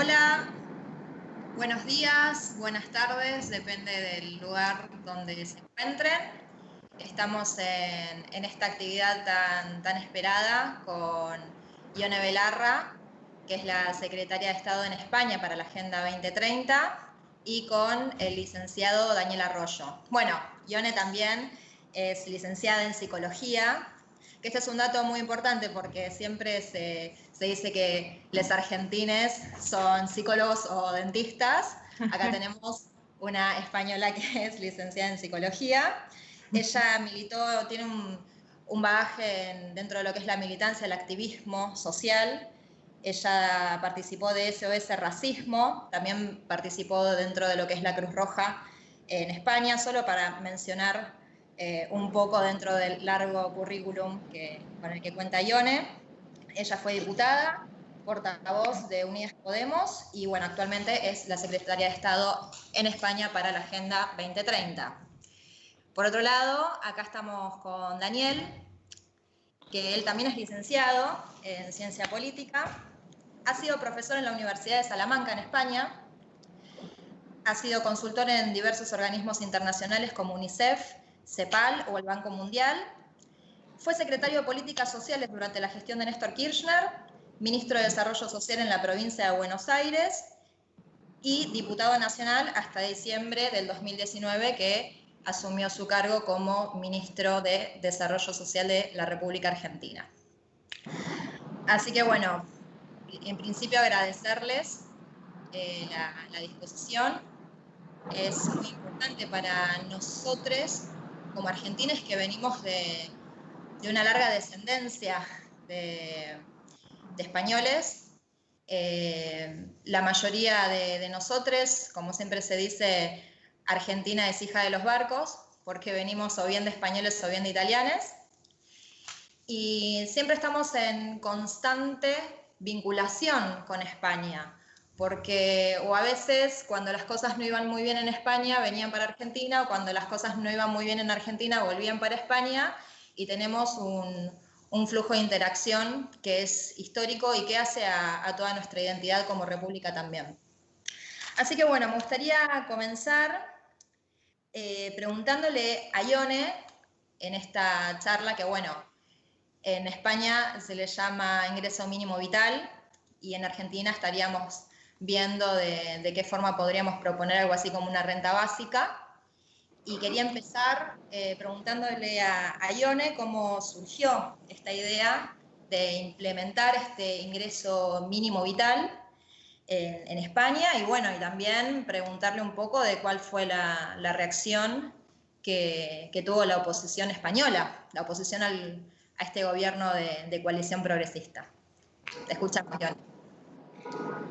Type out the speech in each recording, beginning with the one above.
Hola, buenos días, buenas tardes, depende del lugar donde se encuentren. Estamos en esta actividad tan esperada con Ione Belarra, que es la secretaria de Estado en España para la Agenda 2030, y con el licenciado Daniel Arroyo. Bueno, Ione también es licenciada en Psicología, que este es un dato muy importante porque siempre se dice que los argentines son psicólogos o dentistas. Acá tenemos una española que es licenciada en Psicología. Ella militó, tiene un bagaje dentro de lo que es la militancia, el activismo social. Ella participó de SOS Racismo, también participó dentro de lo que es la Cruz Roja en España, solo para mencionar un poco dentro del largo currículum con el que cuenta Ione. Ella fue diputada, portavoz de Unidas Podemos y bueno, actualmente es la secretaria de Estado en España para la Agenda 2030. Por otro lado, acá estamos con Daniel, que él también es licenciado en Ciencia Política, ha sido profesor en la Universidad de Salamanca en España, ha sido consultor en diversos organismos internacionales como UNICEF, CEPAL o el Banco Mundial. Fue secretario de Políticas Sociales durante la gestión de Néstor Kirchner, ministro de Desarrollo Social en la provincia de Buenos Aires y diputado nacional hasta diciembre del 2019, que asumió su cargo como ministro de Desarrollo Social de la República Argentina. Así que bueno, en principio agradecerles la disposición. Es muy importante para nosotros como argentines que venimos de una larga descendencia de españoles. La mayoría de nosotros, como siempre se dice, Argentina es hija de los barcos, porque venimos o bien de españoles o bien de italianos. Y siempre estamos en constante vinculación con España, porque o a veces cuando las cosas no iban muy bien en España venían para Argentina, o cuando las cosas no iban muy bien en Argentina volvían para España, y tenemos un flujo de interacción que es histórico y que hace a toda nuestra identidad como república también. Así que bueno, me gustaría comenzar preguntándole a Ione en esta charla que bueno, en España se le llama ingreso mínimo vital y en Argentina estaríamos viendo de qué forma podríamos proponer algo así como una renta básica. Y quería empezar preguntándole a Ione cómo surgió esta idea de implementar este ingreso mínimo vital en España y bueno, y también preguntarle un poco de cuál fue la reacción que tuvo la oposición española, la oposición a este gobierno de coalición progresista. Te escuchamos, Ione.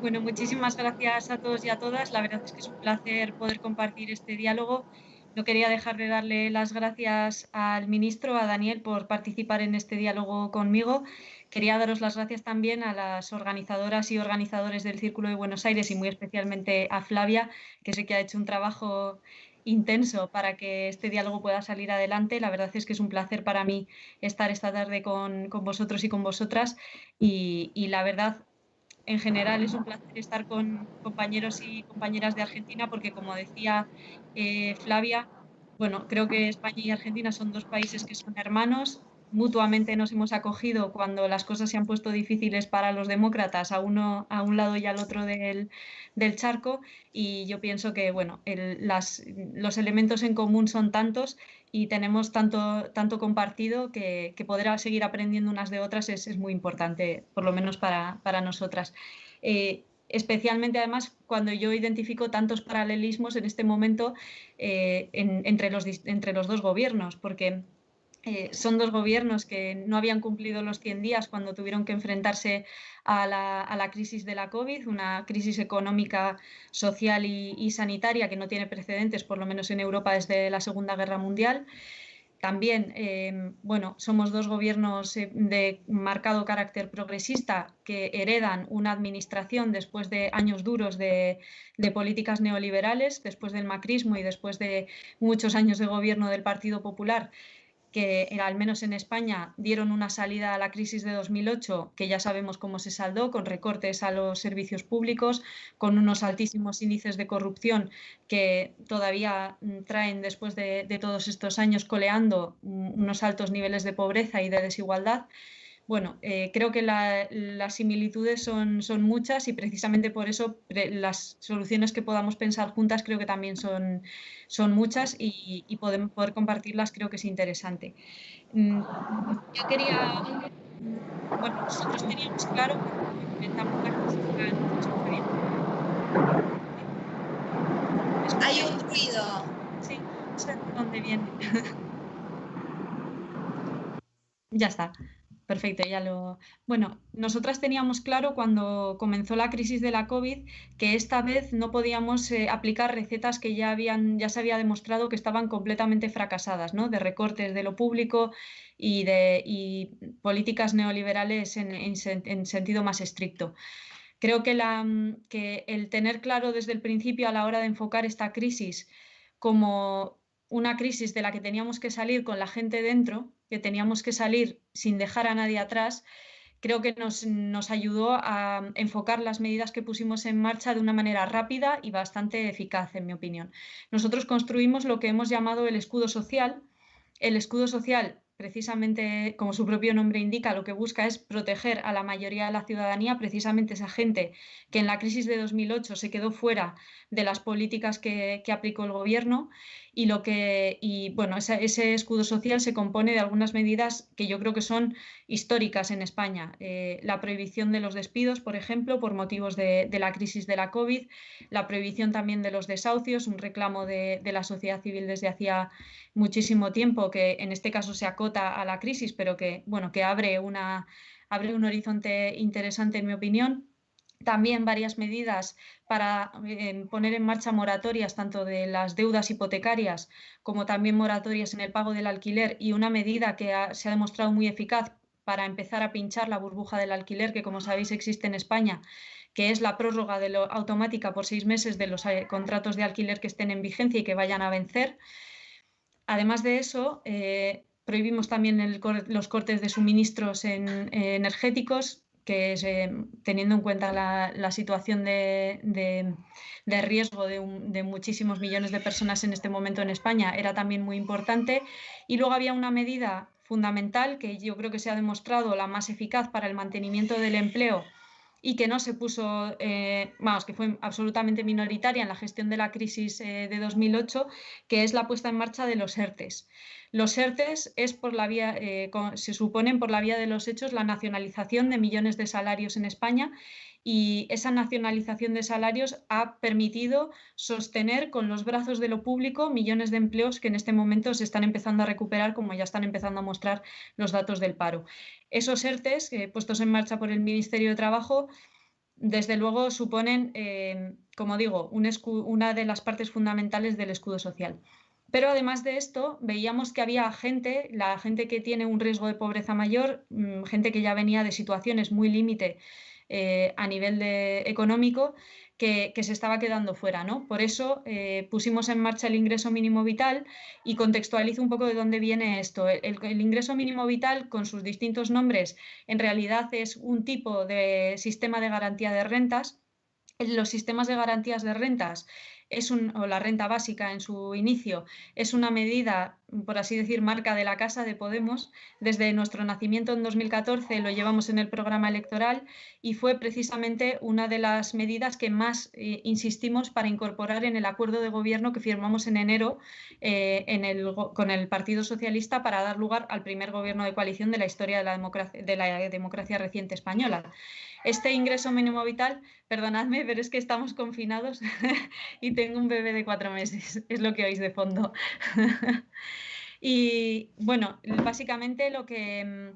Bueno, muchísimas gracias a todos y a todas. La verdad es que es un placer poder compartir este diálogo. No quería dejar de darle las gracias al ministro, a Daniel, por participar en este diálogo conmigo. Quería daros las gracias también a las organizadoras y organizadores del Círculo de Buenos Aires y muy especialmente a Flavia, que sé que ha hecho un trabajo intenso para que este diálogo pueda salir adelante. La verdad es que es un placer para mí estar esta tarde con vosotros y con vosotras y la verdad, en general es un placer estar con compañeros y compañeras de Argentina porque, como decía Flavia, bueno, creo que España y Argentina son dos países que son hermanos. Mutuamente nos hemos acogido cuando las cosas se han puesto difíciles para los demócratas a un lado y al otro del charco, y yo pienso que bueno, los elementos en común son tantos y tenemos tanto compartido que poder seguir aprendiendo unas de otras es muy importante, por lo menos para nosotras. Especialmente además cuando yo identifico tantos paralelismos en este momento entre los dos gobiernos, porque son dos gobiernos que no habían cumplido los 100 días cuando tuvieron que enfrentarse a la crisis de la COVID, una crisis económica, social y sanitaria que no tiene precedentes, por lo menos en Europa, desde la Segunda Guerra Mundial. También, bueno, somos dos gobiernos de marcado carácter progresista que heredan una administración después de años duros de políticas neoliberales, después del macrismo y después de muchos años de gobierno del Partido Popular, que al menos en España dieron una salida a la crisis de 2008, que ya sabemos cómo se saldó, con recortes a los servicios públicos, con unos altísimos índices de corrupción que todavía traen, después de todos estos años coleando, unos altos niveles de pobreza y de desigualdad. Bueno, creo que las similitudes son muchas y precisamente por eso las soluciones que podamos pensar juntas creo que también son muchas y poder compartirlas creo que es interesante. Yo quería, bueno, nosotros teníamos claro cuando enfrentamos la crisis de la... Hay un ruido. Sí, no sé de dónde viene. Ya está. Perfecto, ya lo... Bueno, nosotras teníamos claro cuando comenzó la crisis de la COVID que esta vez no podíamos aplicar recetas que ya se había demostrado que estaban completamente fracasadas, ¿no? De recortes de lo público y políticas neoliberales en sentido más estricto. Creo que el tener claro desde el principio a la hora de enfocar esta crisis como una crisis de la que teníamos que salir con la gente dentro, que teníamos que salir sin dejar a nadie atrás, creo que nos ayudó a enfocar las medidas que pusimos en marcha de una manera rápida y bastante eficaz, en mi opinión. Nosotros construimos lo que hemos llamado el escudo social. El escudo social, precisamente como su propio nombre indica, lo que busca es proteger a la mayoría de la ciudadanía, precisamente esa gente que en la crisis de 2008 se quedó fuera de las políticas que aplicó el gobierno bueno, ese escudo social se compone de algunas medidas que yo creo que son históricas en España. La prohibición de los despidos, por ejemplo, por motivos de la crisis de la COVID, la prohibición también de los desahucios, un reclamo de la sociedad civil desde hacía muchísimo tiempo, que en este caso se acota a la crisis, pero que, bueno, que abre un horizonte interesante, en mi opinión. También varias medidas para poner en marcha moratorias tanto de las deudas hipotecarias como también moratorias en el pago del alquiler, y una medida que se ha demostrado muy eficaz para empezar a pinchar la burbuja del alquiler que, como sabéis, existe en España, que es la prórroga automática por 6 meses de los contratos de alquiler que estén en vigencia y que vayan a vencer. Además de eso, prohibimos también los cortes de suministros energéticos, que es, teniendo en cuenta la situación de riesgo de muchísimos millones de personas en este momento en España, era también muy importante. Y luego había una medida fundamental que yo creo que se ha demostrado la más eficaz para el mantenimiento del empleo y que no se puso, que fue absolutamente minoritaria en la gestión de la crisis de 2008, que es la puesta en marcha de los ERTES. Los ERTES se suponen por la vía de los hechos la nacionalización de millones de salarios en España, y esa nacionalización de salarios ha permitido sostener con los brazos de lo público millones de empleos que en este momento se están empezando a recuperar, como ya están empezando a mostrar los datos del paro. Esos ERTES, puestos en marcha por el Ministerio de Trabajo, desde luego suponen, como digo, una de las partes fundamentales del escudo social. Pero además de esto, veíamos que había la gente que tiene un riesgo de pobreza mayor, gente que ya venía de situaciones muy límite a nivel económico, que se estaba quedando fuera, ¿no? Por eso pusimos en marcha el ingreso mínimo vital, y contextualizo un poco de dónde viene esto. El ingreso mínimo vital, con sus distintos nombres, en realidad es un tipo de sistema de garantía de rentas. Los sistemas de garantías de rentas o la renta básica en su inicio, es una medida, por así decir, marca de la Casa de Podemos. Desde nuestro nacimiento en 2014 lo llevamos en el programa electoral, y fue precisamente una de las medidas que más insistimos para incorporar en el acuerdo de gobierno que firmamos en enero con el Partido Socialista, para dar lugar al primer gobierno de coalición de la historia de la democracia reciente española. Este ingreso mínimo vital, perdonadme, pero es que estamos confinados y tengo un bebé de 4 meses, es lo que oís de fondo. Y bueno, básicamente lo que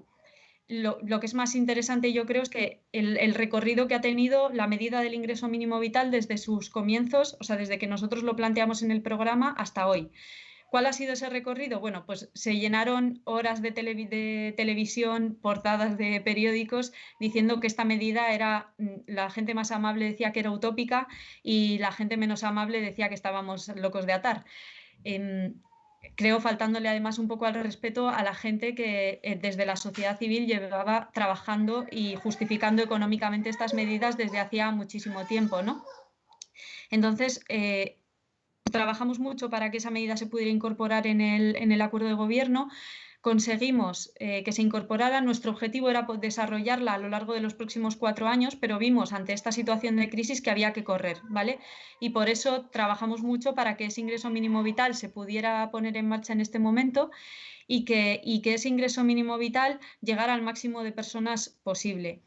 es más interesante, yo creo, es que el recorrido que ha tenido la medida del ingreso mínimo vital desde sus comienzos, o sea, desde que nosotros lo planteamos en el programa hasta hoy. ¿Cuál ha sido ese recorrido? Bueno, pues se llenaron horas de televisión, portadas de periódicos, diciendo que esta medida la gente más amable decía que era utópica y la gente menos amable decía que estábamos locos de atar. creo faltándole además un poco al respeto a la gente que desde la sociedad civil llevaba trabajando y justificando económicamente estas medidas desde hacía muchísimo tiempo, ¿no? Entonces, trabajamos mucho para que esa medida se pudiera incorporar en el acuerdo de gobierno. Conseguimos que se incorporara. Nuestro objetivo era desarrollarla a lo largo de los próximos 4 años, pero vimos ante esta situación de crisis que había que correr, ¿vale? Y por eso trabajamos mucho para que ese ingreso mínimo vital se pudiera poner en marcha en este momento y que ese ingreso mínimo vital llegara al máximo de personas posible.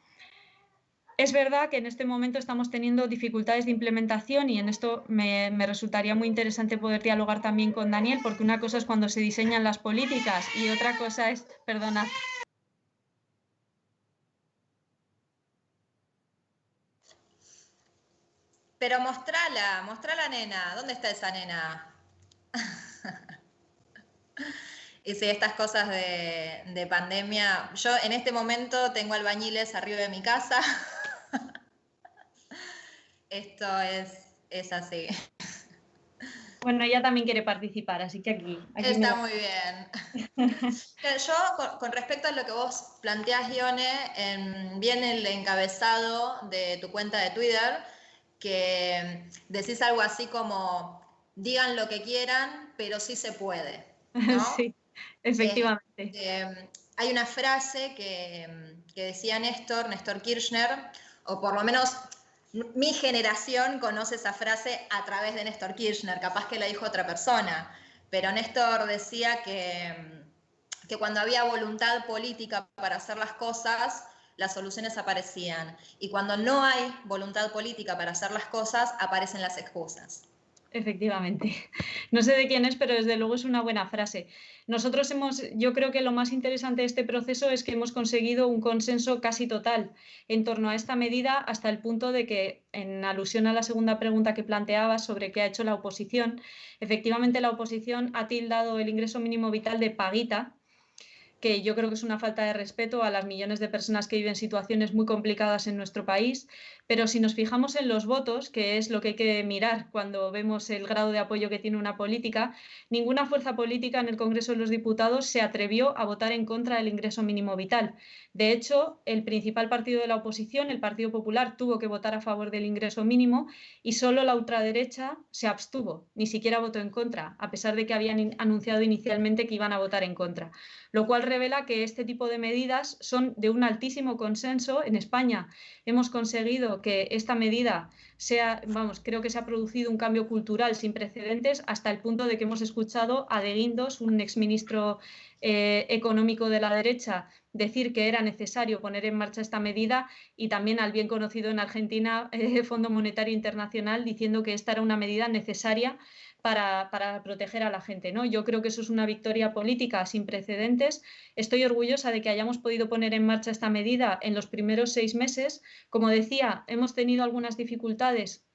Es verdad que en este momento estamos teniendo dificultades de implementación y en esto me resultaría muy interesante poder dialogar también con Daniel, porque una cosa es cuando se diseñan las políticas y otra cosa es, perdona. Pero mostrala, nena. ¿Dónde está esa nena? Y sí, estas cosas de pandemia. Yo en este momento tengo albañiles arriba de mi casa. Esto es así. Bueno, ella también quiere participar, así que aquí Está muy bien. Yo, con respecto a lo que vos planteás, Ione, viene el encabezado de tu cuenta de Twitter, que decís algo así como, digan lo que quieran, pero sí se puede, ¿no? Sí, efectivamente. Hay una frase que decía Néstor Kirchner, o por lo menos mi generación conoce esa frase a través de Néstor Kirchner, capaz que la dijo otra persona, pero Néstor decía que cuando había voluntad política para hacer las cosas, las soluciones aparecían. Y cuando no hay voluntad política para hacer las cosas, aparecen las excusas. Efectivamente. No sé de quién es, pero desde luego es una buena frase. Nosotros yo creo que lo más interesante de este proceso es que hemos conseguido un consenso casi total en torno a esta medida, hasta el punto de que, en alusión a la segunda pregunta que planteabas sobre qué ha hecho la oposición, efectivamente la oposición ha tildado el ingreso mínimo vital de paguita, que yo creo que es una falta de respeto a las millones de personas que viven situaciones muy complicadas en nuestro país. Pero si nos fijamos en los votos, que es lo que hay que mirar cuando vemos el grado de apoyo que tiene una política, ninguna fuerza política en el Congreso de los Diputados se atrevió a votar en contra del ingreso mínimo vital. De hecho, el principal partido de la oposición, el Partido Popular, tuvo que votar a favor del ingreso mínimo y solo la ultraderecha se abstuvo, ni siquiera votó en contra, a pesar de que habían anunciado inicialmente que iban a votar en contra, lo cual revela que este tipo de medidas son de un altísimo consenso. En España hemos conseguido que esta medida creo que se ha producido un cambio cultural sin precedentes, hasta el punto de que hemos escuchado a De Guindos, un exministro económico de la derecha, decir que era necesario poner en marcha esta medida, y también al bien conocido en Argentina Fondo Monetario Internacional diciendo que esta era una medida necesaria para proteger a la gente, ¿no? Yo creo que eso es una victoria política sin precedentes. Estoy orgullosa de que hayamos podido poner en marcha esta medida en los primeros 6 meses. Como decía, hemos tenido algunas dificultades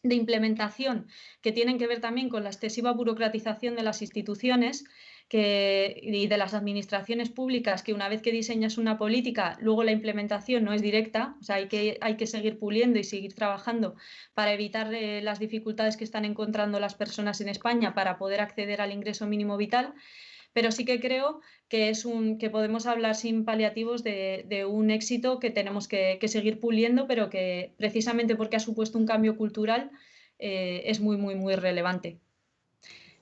de implementación que tienen que ver también con la excesiva burocratización de las instituciones y de las administraciones públicas, que una vez que diseñas una política, luego la implementación no es directa. O sea, hay que seguir puliendo y seguir trabajando para evitar las dificultades que están encontrando las personas en España para poder acceder al ingreso mínimo vital. Pero sí que creo que que podemos hablar sin paliativos de un éxito que tenemos que seguir puliendo, pero que, precisamente porque ha supuesto un cambio cultural, es muy, muy, muy relevante.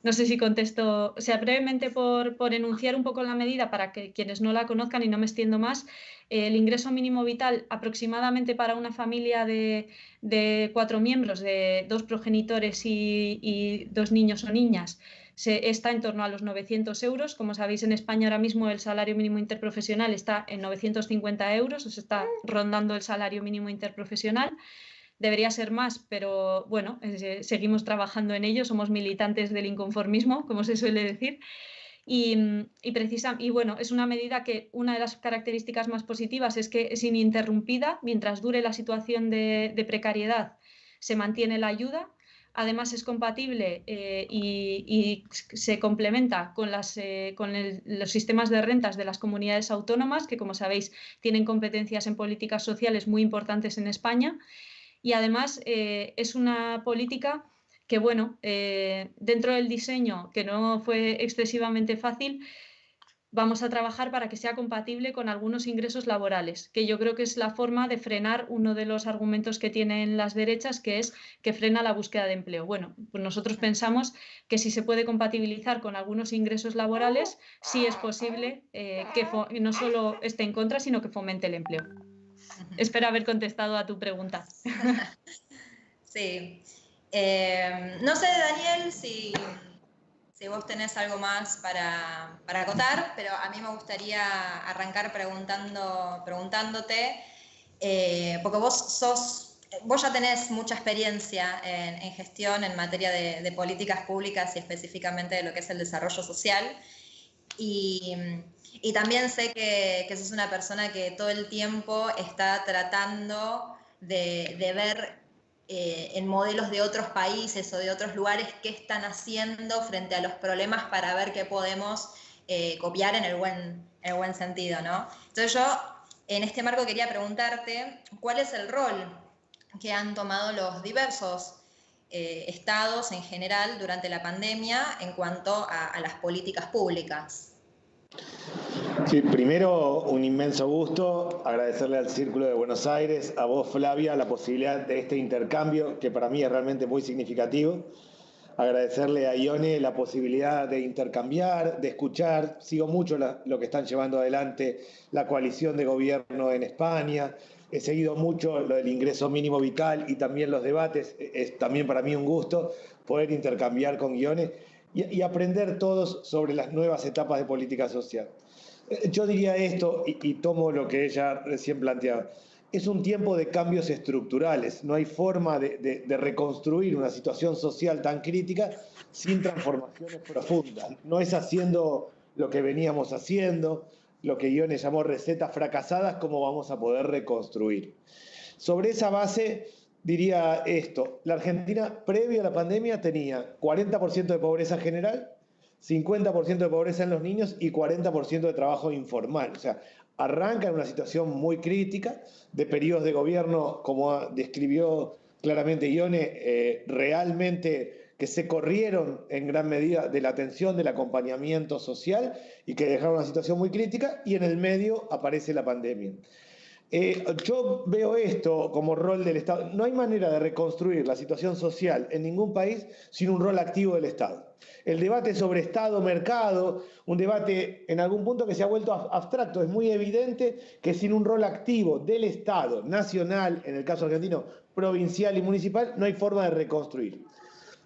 No sé si contesto, o sea, brevemente por enunciar un poco la medida para que quienes no la conozcan y no me extiendo más. El ingreso mínimo vital, aproximadamente para una familia de 4 miembros, de 2 progenitores y 2 niños o niñas, está en torno a los 900 euros. Como sabéis, en España ahora mismo el salario mínimo interprofesional está en 950 euros, o sea, está rondando el salario mínimo interprofesional. Debería ser más, pero bueno, seguimos trabajando en ello, somos militantes del inconformismo, como se suele decir. Y bueno, es una medida que, una de las características más positivas es que es ininterrumpida. Mientras dure la situación de precariedad, se mantiene la ayuda. Además, es compatible y se complementa con los sistemas de rentas de las comunidades autónomas, que, como sabéis, tienen competencias en políticas sociales muy importantes en España. Y además es una política que bueno, dentro del diseño, que no fue excesivamente fácil, vamos a trabajar para que sea compatible con algunos ingresos laborales, que yo creo que es la forma de frenar uno de los argumentos que tienen las derechas, que es que frena la búsqueda de empleo. Bueno, pues nosotros pensamos que si se puede compatibilizar con algunos ingresos laborales, sí es posible que no solo esté en contra, sino que fomente el empleo. Espero haber contestado a tu pregunta. Sí. No sé, Daniel, si vos tenés algo más para acotar, pero a mí me gustaría arrancar preguntándote, porque vos ya tenés mucha experiencia en gestión en materia de políticas públicas y específicamente de lo que es el desarrollo social. Y también sé que sos una persona que todo el tiempo está tratando de ver en modelos de otros países o de otros lugares qué están haciendo frente a los problemas para ver qué podemos copiar en el buen sentido, ¿no? Entonces yo en este marco quería preguntarte cuál es el rol que han tomado los diversos estados en general durante la pandemia en cuanto a las políticas públicas. Sí, primero un inmenso gusto, agradecerle al Círculo de Buenos Aires, a vos Flavia, la posibilidad de este intercambio que para mí es realmente muy significativo. Agradecerle a Ione la posibilidad de intercambiar, de escuchar. Sigo mucho lo que están llevando adelante la coalición de gobierno en España. He seguido mucho lo del ingreso mínimo vital y también los debates. Es también para mí un gusto poder intercambiar con Ione y aprender todos sobre las nuevas etapas de política social. Yo diría esto y tomo lo que ella recién planteaba. Es un tiempo de cambios estructurales. No hay forma de reconstruir una situación social tan crítica sin transformaciones profundas. No es haciendo lo que veníamos haciendo, lo que Ione llamó recetas fracasadas, como vamos a poder reconstruir. Sobre esa base diría esto. La Argentina, previo a la pandemia, tenía 40% de pobreza general, 50% de pobreza en los niños y 40% de trabajo informal. O sea, arranca en una situación muy crítica, de periodos de gobierno, como describió claramente Ione, realmente que se corrieron en gran medida de la atención, del acompañamiento social y que dejaron una situación muy crítica, y en el medio aparece la pandemia. Yo veo esto como rol del Estado. No hay manera de reconstruir la situación social en ningún país sin un rol activo del Estado. El debate sobre Estado-mercado, un debate en algún punto que se ha vuelto abstracto, es muy evidente que sin un rol activo del Estado nacional, en el caso argentino, provincial y municipal, no hay forma de reconstruir.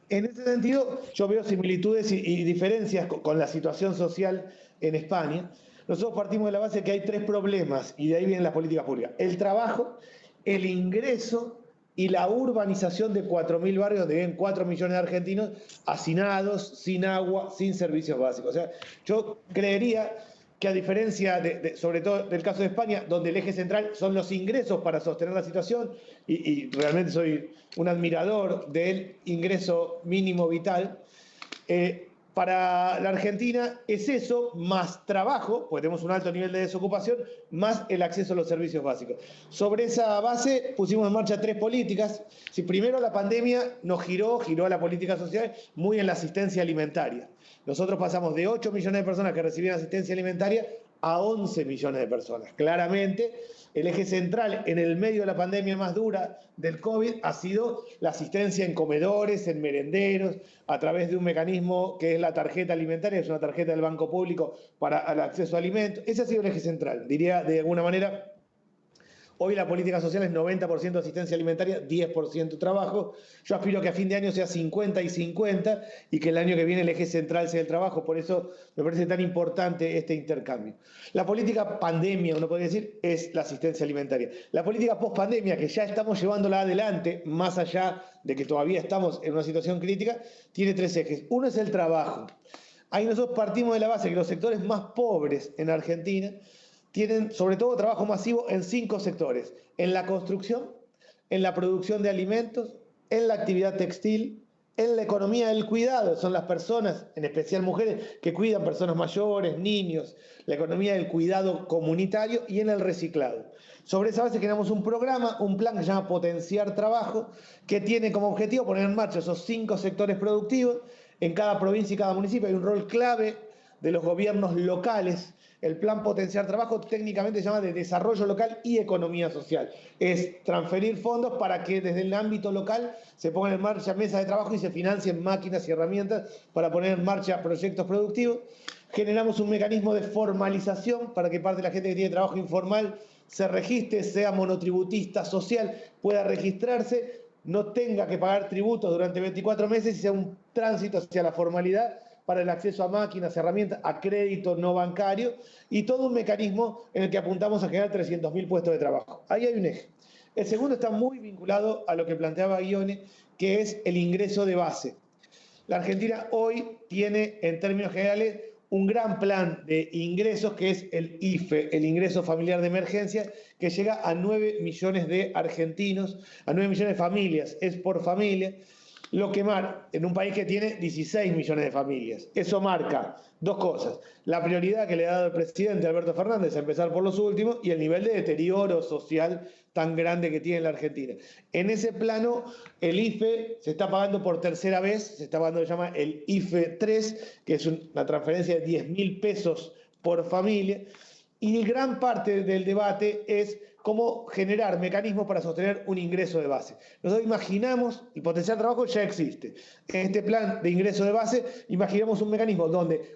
En ese sentido, yo veo similitudes y diferencias con la situación social en España. Nosotros partimos de la base que hay tres problemas, y de ahí vienen las políticas públicas: el trabajo, el ingreso y la urbanización de 4.000 barrios donde viven 4 millones de argentinos hacinados, sin agua, sin servicios básicos. O sea, yo creería que, a diferencia sobre todo del caso de España, donde el eje central son los ingresos para sostener la situación, y realmente soy un admirador del ingreso mínimo vital, para la Argentina es eso, más trabajo, porque tenemos un alto nivel de desocupación, más el acceso a los servicios básicos. Sobre esa base pusimos en marcha tres políticas. Si primero la pandemia nos giró a la política social muy en la asistencia alimentaria. Nosotros pasamos de 8 millones de personas que recibían asistencia alimentaria a 11 millones de personas. Claramente, el eje central en el medio de la pandemia más dura del COVID ha sido la asistencia en comedores, en merenderos, a través de un mecanismo que es la tarjeta alimentaria, es una tarjeta del Banco Público para el acceso a alimentos. Ese ha sido el eje central. Diría de alguna manera, hoy la política social es 90% asistencia alimentaria, 10% trabajo. Yo aspiro que a fin de año sea 50 y 50 y que el año que viene el eje central sea el trabajo. Por eso me parece tan importante este intercambio. La política pandemia, uno podría decir, es la asistencia alimentaria. La política post-pandemia, que ya estamos llevándola adelante, más allá de que todavía estamos en una situación crítica, tiene tres ejes. Uno es el trabajo. Ahí nosotros partimos de la base que los sectores más pobres en Argentina tienen sobre todo trabajo masivo en 5 sectores: en la construcción, en la producción de alimentos, en la actividad textil En la economía del cuidado, son las personas, en especial mujeres, que cuidan personas mayores, niños, la economía del cuidado comunitario y en el reciclado. Sobre esa base generamos un programa, un plan que se llama Potenciar Trabajo, que tiene como objetivo poner en marcha esos 5 sectores productivos. En cada provincia y cada municipio hay un rol clave de los gobiernos locales. El plan Potenciar Trabajo técnicamente se llama de desarrollo local y economía social. Es transferir fondos para que desde el ámbito local se pongan en marcha mesas de trabajo y se financien máquinas y herramientas para poner en marcha proyectos productivos. Generamos un mecanismo de formalización para que parte de la gente que tiene trabajo informal se registre, sea monotributista social, pueda registrarse, no tenga que pagar tributos durante 24 meses y sea un tránsito hacia la formalidad para el acceso a máquinas, herramientas, a crédito no bancario y todo un mecanismo en el que apuntamos a generar 300.000 puestos de trabajo. Ahí hay un eje. El segundo está muy vinculado a lo que planteaba Ione, que es el ingreso de base. La Argentina hoy tiene, en términos generales, un gran plan de ingresos que es el IFE, el ingreso familiar de emergencia, que llega a 9 millones de argentinos, a 9 millones de familias, es por familia, lo que marca en un país que tiene 16 millones de familias. Eso marca dos cosas: la prioridad que le ha dado el presidente Alberto Fernández, a empezar por los últimos, y el nivel de deterioro social tan grande que tiene la Argentina. En ese plano, el IFE se está pagando por tercera vez, se está pagando, se llama el IFE 3, que es una transferencia de 10.000 pesos por familia, y gran parte del debate es cómo generar mecanismos para sostener un ingreso de base. Nosotros imaginamos, el Potenciar Trabajo ya existe. En este plan de ingreso de base, imaginamos un mecanismo donde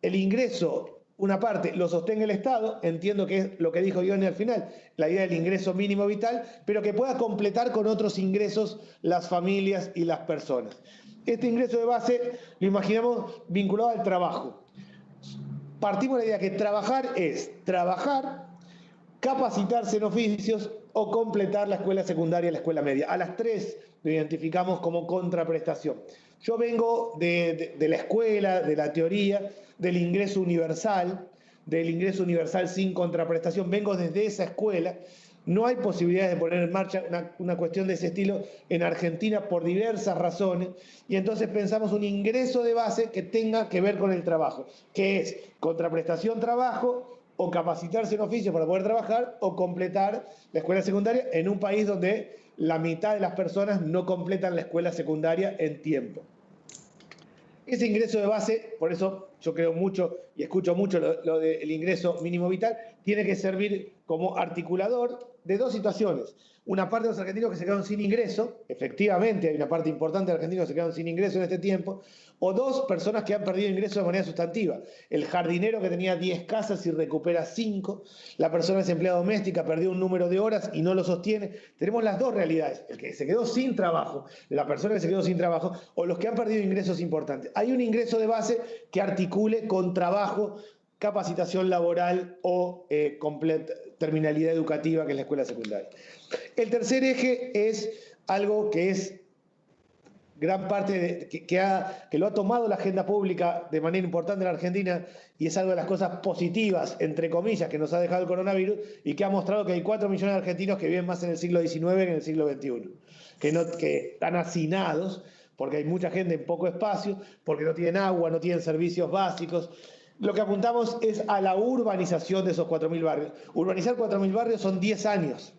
el ingreso, una parte, lo sostenga el Estado, entiendo que es lo que dijo Ione al final, la idea del ingreso mínimo vital, pero que pueda completar con otros ingresos las familias y las personas. Este ingreso de base lo imaginamos vinculado al trabajo. Partimos de la idea que trabajar es trabajar, capacitarse en oficios o completar la escuela secundaria y la escuela media. A las tres lo identificamos como contraprestación. Yo vengo de la escuela, de la teoría, del ingreso universal sin contraprestación. Vengo desde esa escuela. No hay posibilidades de poner en marcha una cuestión de ese estilo en Argentina por diversas razones, y entonces pensamos un ingreso de base que tenga que ver con el trabajo, que es contraprestación trabajo, o capacitarse en oficio para poder trabajar, o completar la escuela secundaria en un país donde la mitad de las personas no completan la escuela secundaria en tiempo. Ese ingreso de base, por eso yo creo mucho y escucho mucho lo del ingreso mínimo vital, tiene que servir como articulador de dos situaciones. Una parte de los argentinos que se quedaron sin ingreso, efectivamente hay una parte importante de argentinos que se quedaron sin ingreso en este tiempo, o dos personas que han perdido ingresos de manera sustantiva. El jardinero que tenía 10 casas y recupera 5, la persona desempleada doméstica perdió un número de horas y no lo sostiene. Tenemos las dos realidades: el que se quedó sin trabajo, la persona que se quedó sin trabajo, o los que han perdido ingresos importantes. Hay un ingreso de base que articule con trabajo, capacitación laboral o terminalidad educativa, que es la escuela secundaria. El tercer eje es algo que es gran parte que lo ha tomado la agenda pública de manera importante en la Argentina, y es algo de las cosas positivas, entre comillas, que nos ha dejado el coronavirus, y que ha mostrado que hay 4 millones de argentinos que viven más en el siglo XIX que en el siglo XXI, que están hacinados, porque hay mucha gente en poco espacio, porque no tienen agua, no tienen servicios básicos. Lo que apuntamos es a la urbanización de esos 4.000 barrios. Urbanizar 4.000 barrios son 10 años.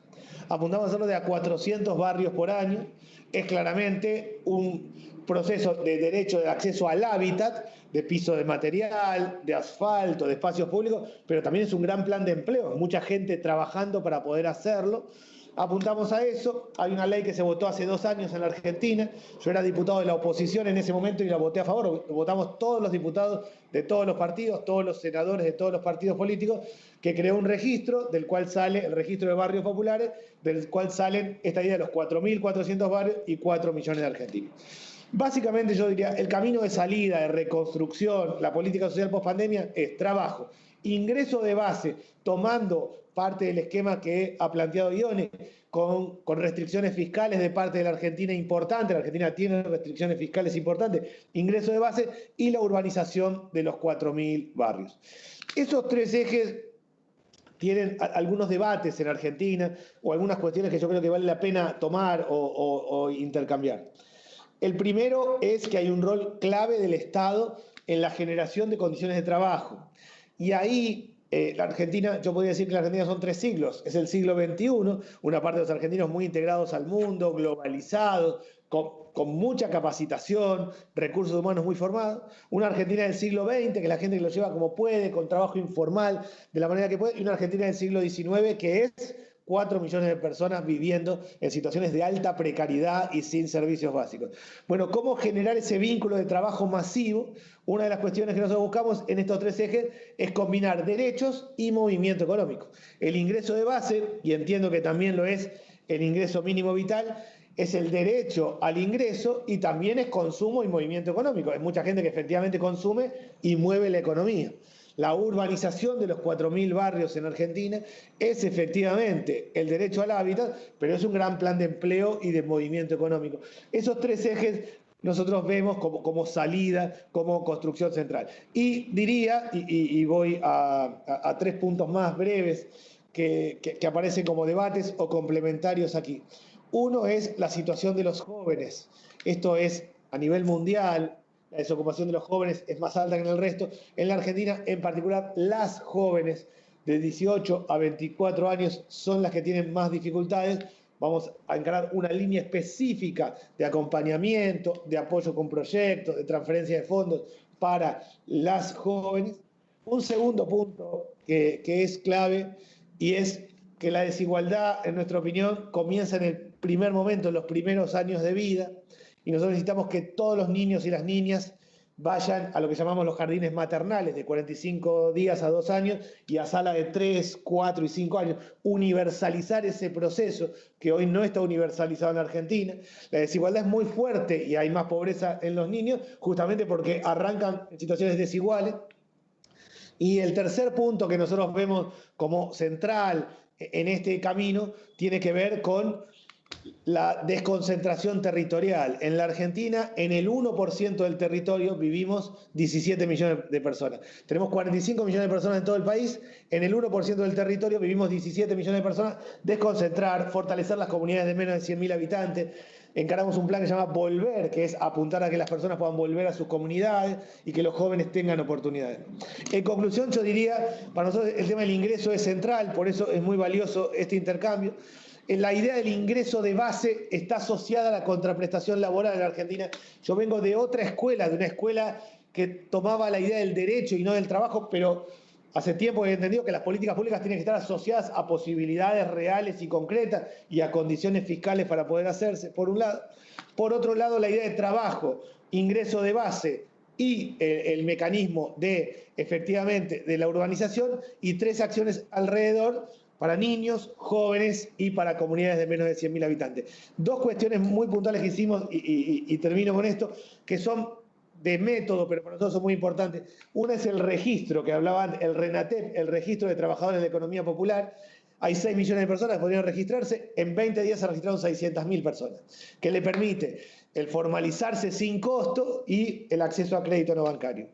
Apuntamos a hacerlo de a 400 barrios por año. Es claramente un proceso de derecho de acceso al hábitat, de piso de material, de asfalto, de espacios públicos, pero también es un gran plan de empleo. Mucha gente trabajando para poder hacerlo. Apuntamos a eso. Hay una ley que se votó hace 2 años en la Argentina. Yo era diputado de la oposición en ese momento y la voté a favor. Lo votamos todos los diputados de todos los partidos, todos los senadores de todos los partidos políticos, que creó un registro del cual sale el registro de barrios populares, del cual salen esta idea de los 4.400 barrios y 4 millones de argentinos. Básicamente yo diría, el camino de salida, de reconstrucción, la política social post-pandemia es trabajo, ingreso de base, tomando parte del esquema que ha planteado Ione, con restricciones fiscales de parte de la Argentina importante. La Argentina tiene restricciones fiscales importantes, ingreso de base y la urbanización de los 4.000 barrios. Esos tres ejes tienen algunos debates en Argentina, o algunas cuestiones que yo creo que vale la pena tomar o intercambiar. El primero es que hay un rol clave del Estado en la generación de condiciones de trabajo. Y ahí la Argentina, yo podría decir que la Argentina son 3 siglos. Es el siglo XXI, una parte de los argentinos muy integrados al mundo, globalizados, con mucha capacitación, recursos humanos muy formados. Una Argentina del siglo XX, que es la gente que lo lleva como puede, con trabajo informal, de la manera que puede. Y una Argentina del siglo XIX, que es 4 millones de personas viviendo en situaciones de alta precariedad y sin servicios básicos. Bueno, ¿cómo generar ese vínculo de trabajo masivo? Una de las cuestiones que nosotros buscamos en estos 3 ejes es combinar derechos y movimiento económico. El ingreso de base, y entiendo que también lo es el ingreso mínimo vital, es el derecho al ingreso y también es consumo y movimiento económico. Hay mucha gente que efectivamente consume y mueve la economía. La urbanización de los 4.000 barrios en Argentina es efectivamente el derecho al hábitat, pero es un gran plan de empleo y de movimiento económico. Esos 3 ejes nosotros vemos como salida, como construcción central. Y diría, y voy a 3 puntos más breves que aparecen como debates o complementarios aquí. Uno es la situación de los jóvenes. Esto es a nivel mundial. La desocupación de los jóvenes es más alta que en el resto. En la Argentina, en particular, las jóvenes de 18 a 24 años son las que tienen más dificultades. Vamos a encarar una línea específica de acompañamiento, de apoyo con proyectos, de transferencia de fondos para las jóvenes. Un segundo punto que es clave y es que la desigualdad, en nuestra opinión, comienza en el primer momento, en los primeros años de vida. Y nosotros necesitamos que todos los niños y las niñas vayan a lo que llamamos los jardines maternales, de 45 días a 2 años, y a sala de 3, 4 y 5 años. Universalizar ese proceso que hoy no está universalizado en Argentina. La desigualdad es muy fuerte y hay más pobreza en los niños, justamente porque arrancan en situaciones desiguales. Y el tercer punto que nosotros vemos como central en este camino tiene que ver con la desconcentración territorial. En la Argentina, en el 1% del territorio vivimos 17 millones de personas. Tenemos 45 millones de personas en todo el país, en el 1% del territorio vivimos 17 millones de personas. Desconcentrar, fortalecer las comunidades de menos de 100.000 habitantes. Encaramos un plan que se llama Volver, que es apuntar a que las personas puedan volver a sus comunidades y que los jóvenes tengan oportunidades. En conclusión, yo diría, para nosotros el tema del ingreso es central, por eso es muy valioso este intercambio. La idea del ingreso de base está asociada a la contraprestación laboral en la Argentina. Yo vengo de otra escuela, de una escuela que tomaba la idea del derecho y no del trabajo, pero hace tiempo he entendido que las políticas públicas tienen que estar asociadas a posibilidades reales y concretas y a condiciones fiscales para poder hacerse, por un lado. Por otro lado, la idea de trabajo, ingreso de base y el mecanismo de, efectivamente, de la urbanización y 3 acciones alrededor para niños, jóvenes y para comunidades de menos de 100.000 habitantes. 2 cuestiones muy puntuales que hicimos, y termino con esto, que son de método, pero para nosotros son muy importantes. Una es el registro, que hablaban, el RENATEP, el Registro de Trabajadores de la Economía Popular. Hay 6 millones de personas que podrían registrarse, en 20 días se registraron 600.000 personas, que le permite el formalizarse sin costo y el acceso a crédito no bancario.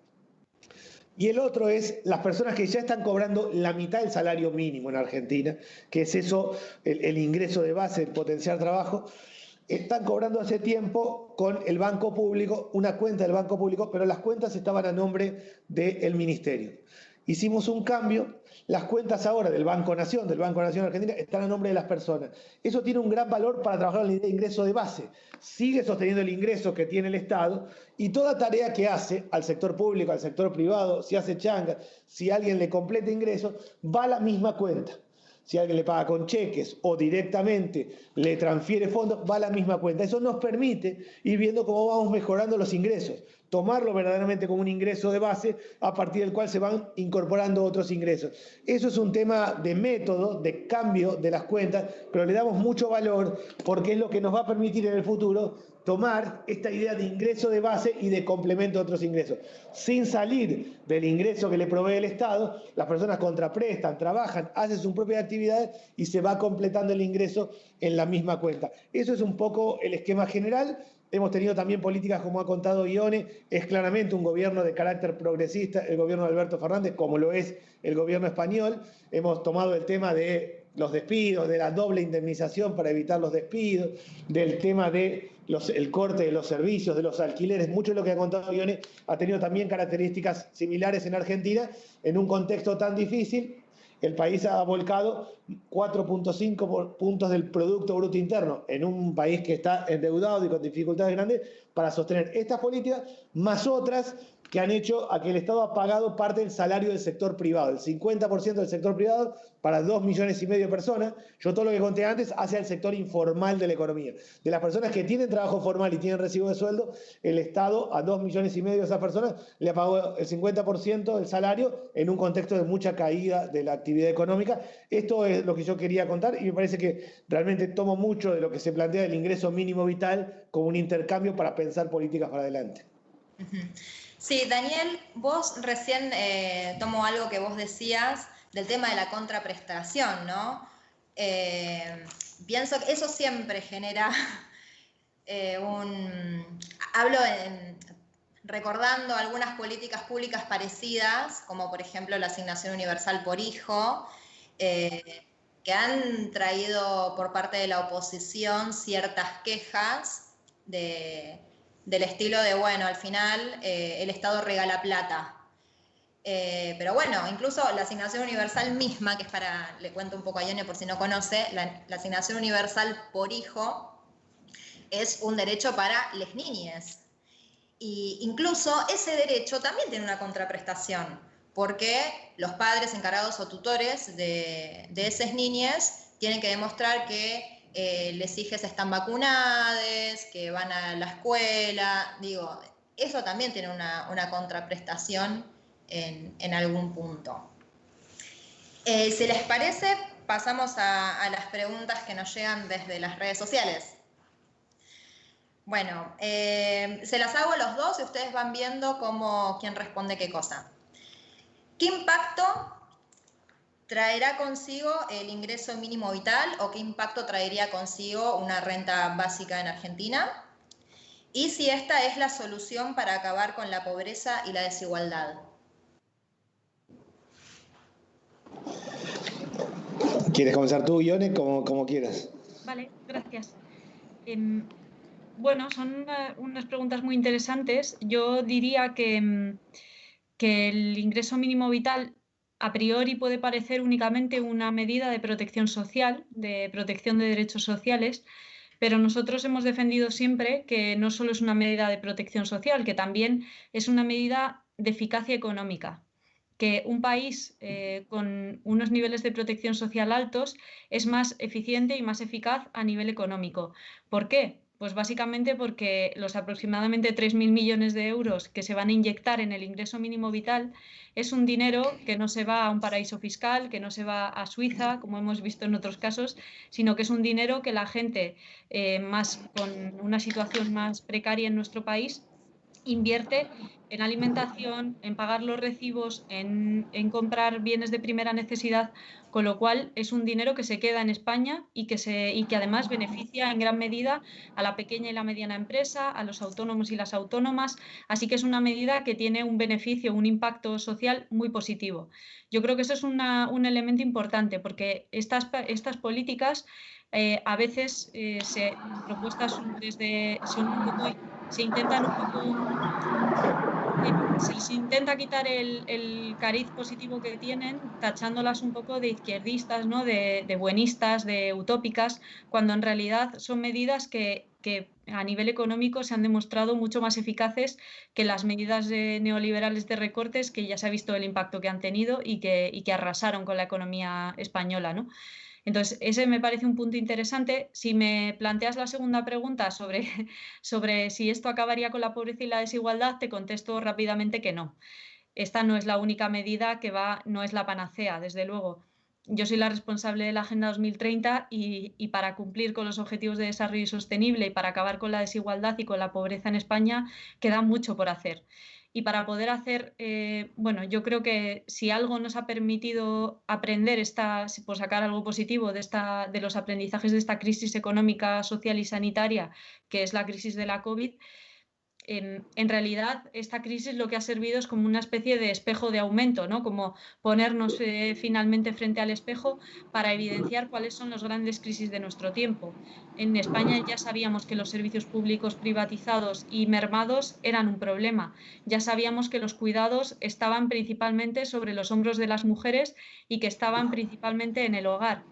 Y el otro es las personas que ya están cobrando la mitad del salario mínimo en Argentina, que es eso, el ingreso de base, el potenciar trabajo, están cobrando hace tiempo con el Banco Público, una cuenta del Banco Público, pero las cuentas estaban a nombre del Ministerio. Hicimos un cambio, las cuentas ahora del Banco Nación, Argentina, están a nombre de las personas. Eso tiene un gran valor para trabajar en el ingreso de base. Sigue sosteniendo el ingreso que tiene el Estado y toda tarea que hace al sector público, al sector privado, si hace changa, si alguien le completa ingresos, va a la misma cuenta. Si alguien le paga con cheques o directamente le transfiere fondos, va a la misma cuenta. Eso nos permite ir viendo cómo vamos mejorando los ingresos, tomarlo verdaderamente como un ingreso de base a partir del cual se van incorporando otros ingresos. Eso es un tema de método, de cambio de las cuentas, pero le damos mucho valor porque es lo que nos va a permitir en el futuro tomar esta idea de ingreso de base y de complemento a otros ingresos. Sin salir del ingreso que le provee el Estado, las personas contraprestan, trabajan, hacen sus propias actividades y se va completando el ingreso en la misma cuenta. Eso es un poco el esquema general. Hemos tenido también políticas, como ha contado Ione, es claramente un gobierno de carácter progresista, el gobierno de Alberto Fernández, como lo es el gobierno español. Hemos tomado el tema de los despidos, de la doble indemnización para evitar los despidos, del tema del corte de los servicios, de los alquileres. Mucho de lo que ha contado Ione ha tenido también características similares en Argentina, en un contexto tan difícil. El país ha volcado 4.5 puntos del Producto Bruto Interno en un país que está endeudado y con dificultades grandes para sostener estas políticas, más otras que han hecho a que el Estado ha pagado parte del salario del sector privado, el 50% del sector privado para 2,5 millones de personas. Yo todo lo que conté antes hacia el sector informal de la economía. De las personas que tienen trabajo formal y tienen recibo de sueldo, el Estado a 2,5 millones de esas personas le ha pagado el 50% del salario en un contexto de mucha caída de la actividad económica. Esto es lo que yo quería contar y me parece que realmente tomo mucho de lo que se plantea del ingreso mínimo vital como un intercambio para pensar políticas para adelante. Sí, Daniel, vos recién tomo algo que vos decías del tema de la contraprestación, ¿no? Pienso que eso siempre genera recordando algunas políticas públicas parecidas, como por ejemplo la asignación universal por hijo, que han traído por parte de la oposición ciertas quejas del estilo de, bueno, al final el Estado regala plata. Pero bueno, incluso la asignación universal misma, que es para, le cuento un poco a Ione por si no conoce, la asignación universal por hijo es un derecho para las niñas. Y incluso ese derecho también tiene una contraprestación, porque los padres encargados o tutores de esas niñas tienen que demostrar que les hijas están vacunadas, que van a la escuela. Digo, eso también tiene una contraprestación en algún punto. Si les parece, pasamos a las preguntas que nos llegan desde las redes sociales. Bueno, se las hago a los dos y ustedes van viendo quién responde qué cosa. ¿Qué impacto traerá consigo el ingreso mínimo vital o qué impacto traería consigo una renta básica en Argentina? Y si esta es la solución para acabar con la pobreza y la desigualdad. ¿Quieres comenzar tú, Ione? Como quieras. Vale, gracias. Bueno, son unas preguntas muy interesantes. Yo diría que el ingreso mínimo vital a priori puede parecer únicamente una medida de protección social, de protección de derechos sociales, pero nosotros hemos defendido siempre que no solo es una medida de protección social, que también es una medida de eficacia económica, que un país con unos niveles de protección social altos es más eficiente y más eficaz a nivel económico. ¿Por qué? Pues básicamente porque los aproximadamente 3.000 millones de euros que se van a inyectar en el ingreso mínimo vital es un dinero que no se va a un paraíso fiscal, que no se va a Suiza, como hemos visto en otros casos, sino que es un dinero que la gente con una situación más precaria en nuestro país invierte en alimentación, en pagar los recibos, en comprar bienes de primera necesidad, con lo cual es un dinero que se queda en España y que además beneficia en gran medida a la pequeña y la mediana empresa, a los autónomos y las autónomas, así que es una medida que tiene un beneficio, un impacto social muy positivo. Yo creo que eso es un elemento importante porque estas políticas a veces propuestas son un poco, se intentan un poco, se intenta quitar el cariz positivo que tienen, tachándolas un poco de izquierdistas, ¿no? de buenistas, de utópicas, cuando en realidad son medidas que a nivel económico se han demostrado mucho más eficaces que las medidas neoliberales de recortes, que ya se ha visto el impacto que han tenido y que arrasaron con la economía española, ¿no? Entonces, ese me parece un punto interesante. Si me planteas la segunda pregunta sobre si esto acabaría con la pobreza y la desigualdad, te contesto rápidamente que no. Esta no es la única medida no es la panacea, desde luego. Yo soy la responsable de la Agenda 2030 y para cumplir con los objetivos de desarrollo sostenible y para acabar con la desigualdad y con la pobreza en España queda mucho por hacer. Y para poder hacer, bueno, yo creo que si algo nos ha permitido aprender por sacar algo positivo de los aprendizajes de esta crisis económica, social y sanitaria, que es la crisis de la COVID, en realidad esta crisis lo que ha servido es como una especie de espejo de aumento, ¿no? Como ponernos finalmente frente al espejo para evidenciar cuáles son las grandes crisis de nuestro tiempo. En España ya sabíamos que los servicios públicos privatizados y mermados eran un problema. Ya sabíamos que los cuidados estaban principalmente sobre los hombros de las mujeres y que estaban principalmente en el hogar,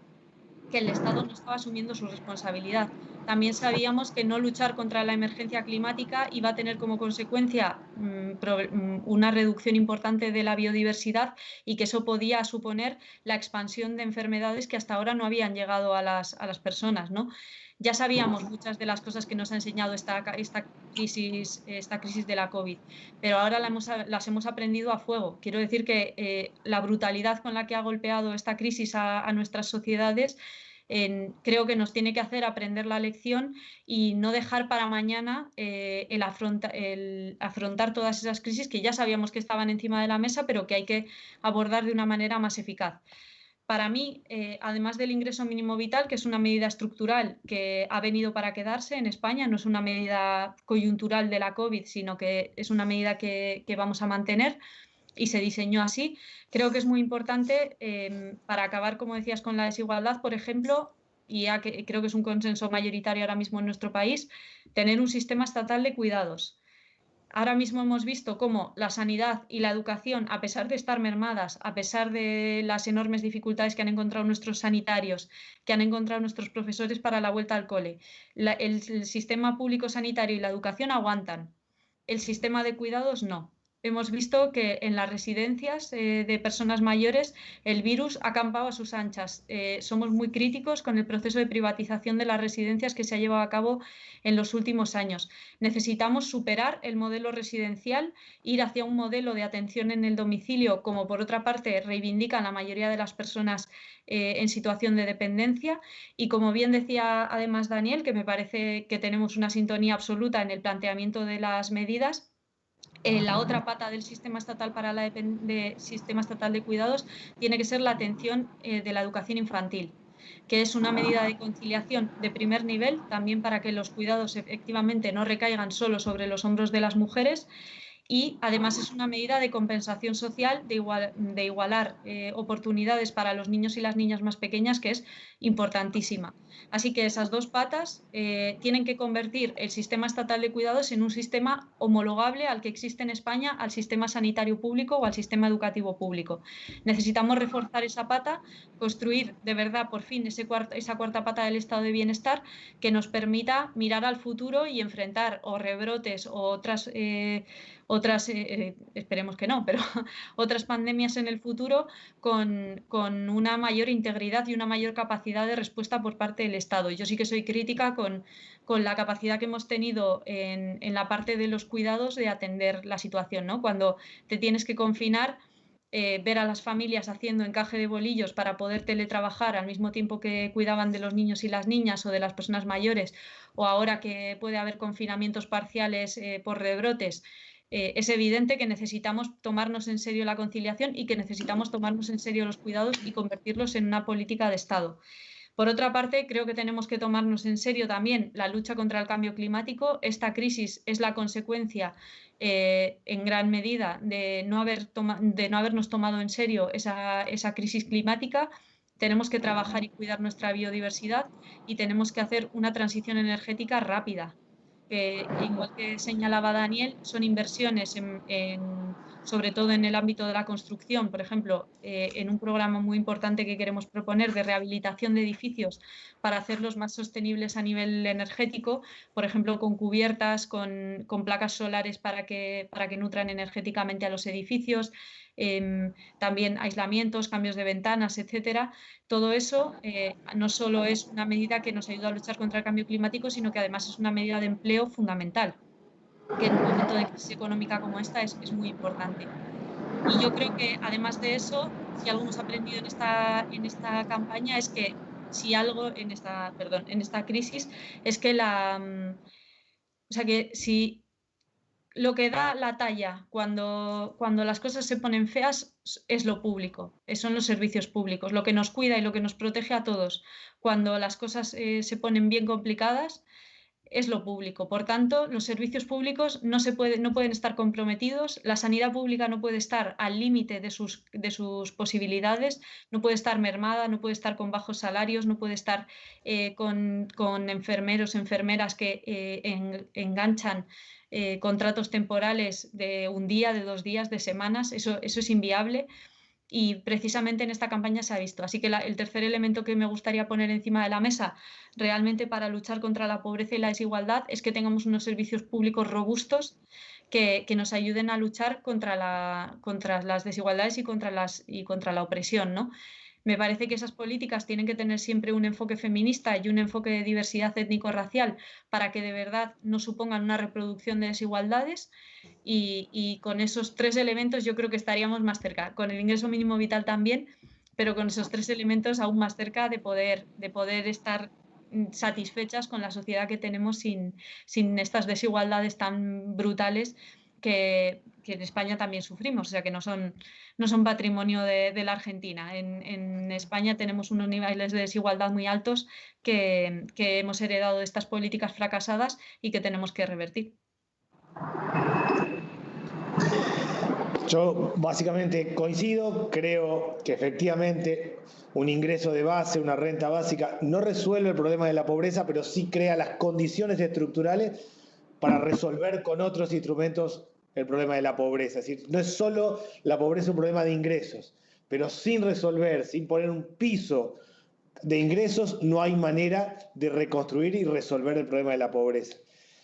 que el Estado no estaba asumiendo su responsabilidad. También sabíamos que no luchar contra la emergencia climática iba a tener como consecuencia una reducción importante de la biodiversidad y que eso podía suponer la expansión de enfermedades que hasta ahora no habían llegado a las personas, ¿no? Ya sabíamos muchas de las cosas que nos ha enseñado esta crisis de la COVID, pero ahora las hemos aprendido a fuego. Quiero decir que la brutalidad con la que ha golpeado esta crisis a nuestras sociedades creo que nos tiene que hacer aprender la lección y no dejar para mañana el afrontar todas esas crisis que ya sabíamos que estaban encima de la mesa, pero que hay que abordar de una manera más eficaz. Para mí, además del ingreso mínimo vital, que es una medida estructural que ha venido para quedarse en España, no es una medida coyuntural de la COVID, sino que es una medida que vamos a mantener y se diseñó así. Creo que es muy importante para acabar, como decías, con la desigualdad, por ejemplo, y ya que creo que es un consenso mayoritario ahora mismo en nuestro país, tener un sistema estatal de cuidados. Ahora mismo hemos visto cómo la sanidad y la educación, a pesar de estar mermadas, a pesar de las enormes dificultades que han encontrado nuestros sanitarios, que han encontrado nuestros profesores para la vuelta al cole, el sistema público sanitario y la educación aguantan. El sistema de cuidados no. Hemos visto que en las residencias de personas mayores el virus ha campado a sus anchas. Somos muy críticos con el proceso de privatización de las residencias que se ha llevado a cabo en los últimos años. Necesitamos superar el modelo residencial, ir hacia un modelo de atención en el domicilio, como por otra parte reivindican la mayoría de las personas en situación de dependencia. Y como bien decía además Daniel, que me parece que tenemos una sintonía absoluta en el planteamiento de las medidas, la otra pata del sistema estatal sistema estatal de cuidados tiene que ser la atención de la educación infantil, que es una medida de conciliación de primer nivel, también para que los cuidados efectivamente no recaigan solo sobre los hombros de las mujeres. Y además es una medida de compensación social, de igualar oportunidades para los niños y las niñas más pequeñas, que es importantísima. Así que esas dos patas tienen que convertir el sistema estatal de cuidados en un sistema homologable al que existe en España, al sistema sanitario público o al sistema educativo público. Necesitamos reforzar esa pata, construir de verdad por fin esa cuarta pata del estado de bienestar que nos permita mirar al futuro y enfrentar o rebrotes o otras, esperemos que no, pero otras pandemias en el futuro con una mayor integridad y una mayor capacidad de respuesta por parte del Estado. Yo sí que soy crítica con la capacidad que hemos tenido en la parte de los cuidados de atender la situación, ¿no? Cuando te tienes que confinar, ver a las familias haciendo encaje de bolillos para poder teletrabajar al mismo tiempo que cuidaban de los niños y las niñas o de las personas mayores, o ahora que puede haber confinamientos parciales por rebrotes. Es evidente que necesitamos tomarnos en serio la conciliación y que necesitamos tomarnos en serio los cuidados y convertirlos en una política de Estado. Por otra parte, creo que tenemos que tomarnos en serio también la lucha contra el cambio climático. Esta crisis es la consecuencia, en gran medida, de no habernos tomado en serio esa crisis climática. Tenemos que trabajar y cuidar nuestra biodiversidad y tenemos que hacer una transición energética rápida. Igual que señalaba Daniel, son inversiones sobre todo en el ámbito de la construcción, por ejemplo, en un programa muy importante que queremos proponer de rehabilitación de edificios para hacerlos más sostenibles a nivel energético, por ejemplo, con cubiertas, con placas solares para que nutran energéticamente a los edificios, también aislamientos, cambios de ventanas, etcétera. Todo eso no solo es una medida que nos ayuda a luchar contra el cambio climático, sino que además es una medida de empleo fundamental, que en un momento de crisis económica como esta es muy importante. Y yo creo que además de eso, si algo hemos aprendido en esta campaña es que si algo en esta crisis es que que si lo que da la talla cuando las cosas se ponen feas es lo público, son los servicios públicos, lo que nos cuida y lo que nos protege a todos. Cuando las cosas se ponen bien complicadas, es lo público. Por tanto, los servicios públicos no pueden estar comprometidos, la sanidad pública no puede estar al límite de sus posibilidades, no puede estar mermada, no puede estar con bajos salarios, no puede estar con enfermeros, enfermeras que enganchan contratos temporales de un día, de 2 días, de semanas. Eso es inviable. Y precisamente en esta campaña se ha visto. Así que el tercer elemento que me gustaría poner encima de la mesa realmente para luchar contra la pobreza y la desigualdad es que tengamos unos servicios públicos robustos que nos ayuden a luchar contra las desigualdades y contra la opresión, ¿no? Me parece que esas políticas tienen que tener siempre un enfoque feminista y un enfoque de diversidad étnico-racial para que de verdad no supongan una reproducción de desigualdades. Y con esos 3 elementos yo creo que estaríamos más cerca, con el ingreso mínimo vital también, pero con esos 3 elementos aún más cerca de poder estar satisfechas con la sociedad que tenemos sin estas desigualdades tan brutales que en España también sufrimos, o sea que no son patrimonio de la Argentina. En España tenemos unos niveles de desigualdad muy altos que hemos heredado de estas políticas fracasadas y que tenemos que revertir. Yo básicamente coincido, creo que efectivamente un ingreso de base, una renta básica, no resuelve el problema de la pobreza, pero sí crea las condiciones estructurales para resolver con otros instrumentos el problema de la pobreza. Es decir, no es solo la pobreza un problema de ingresos, pero sin resolver, sin poner un piso de ingresos, no hay manera de reconstruir y resolver el problema de la pobreza.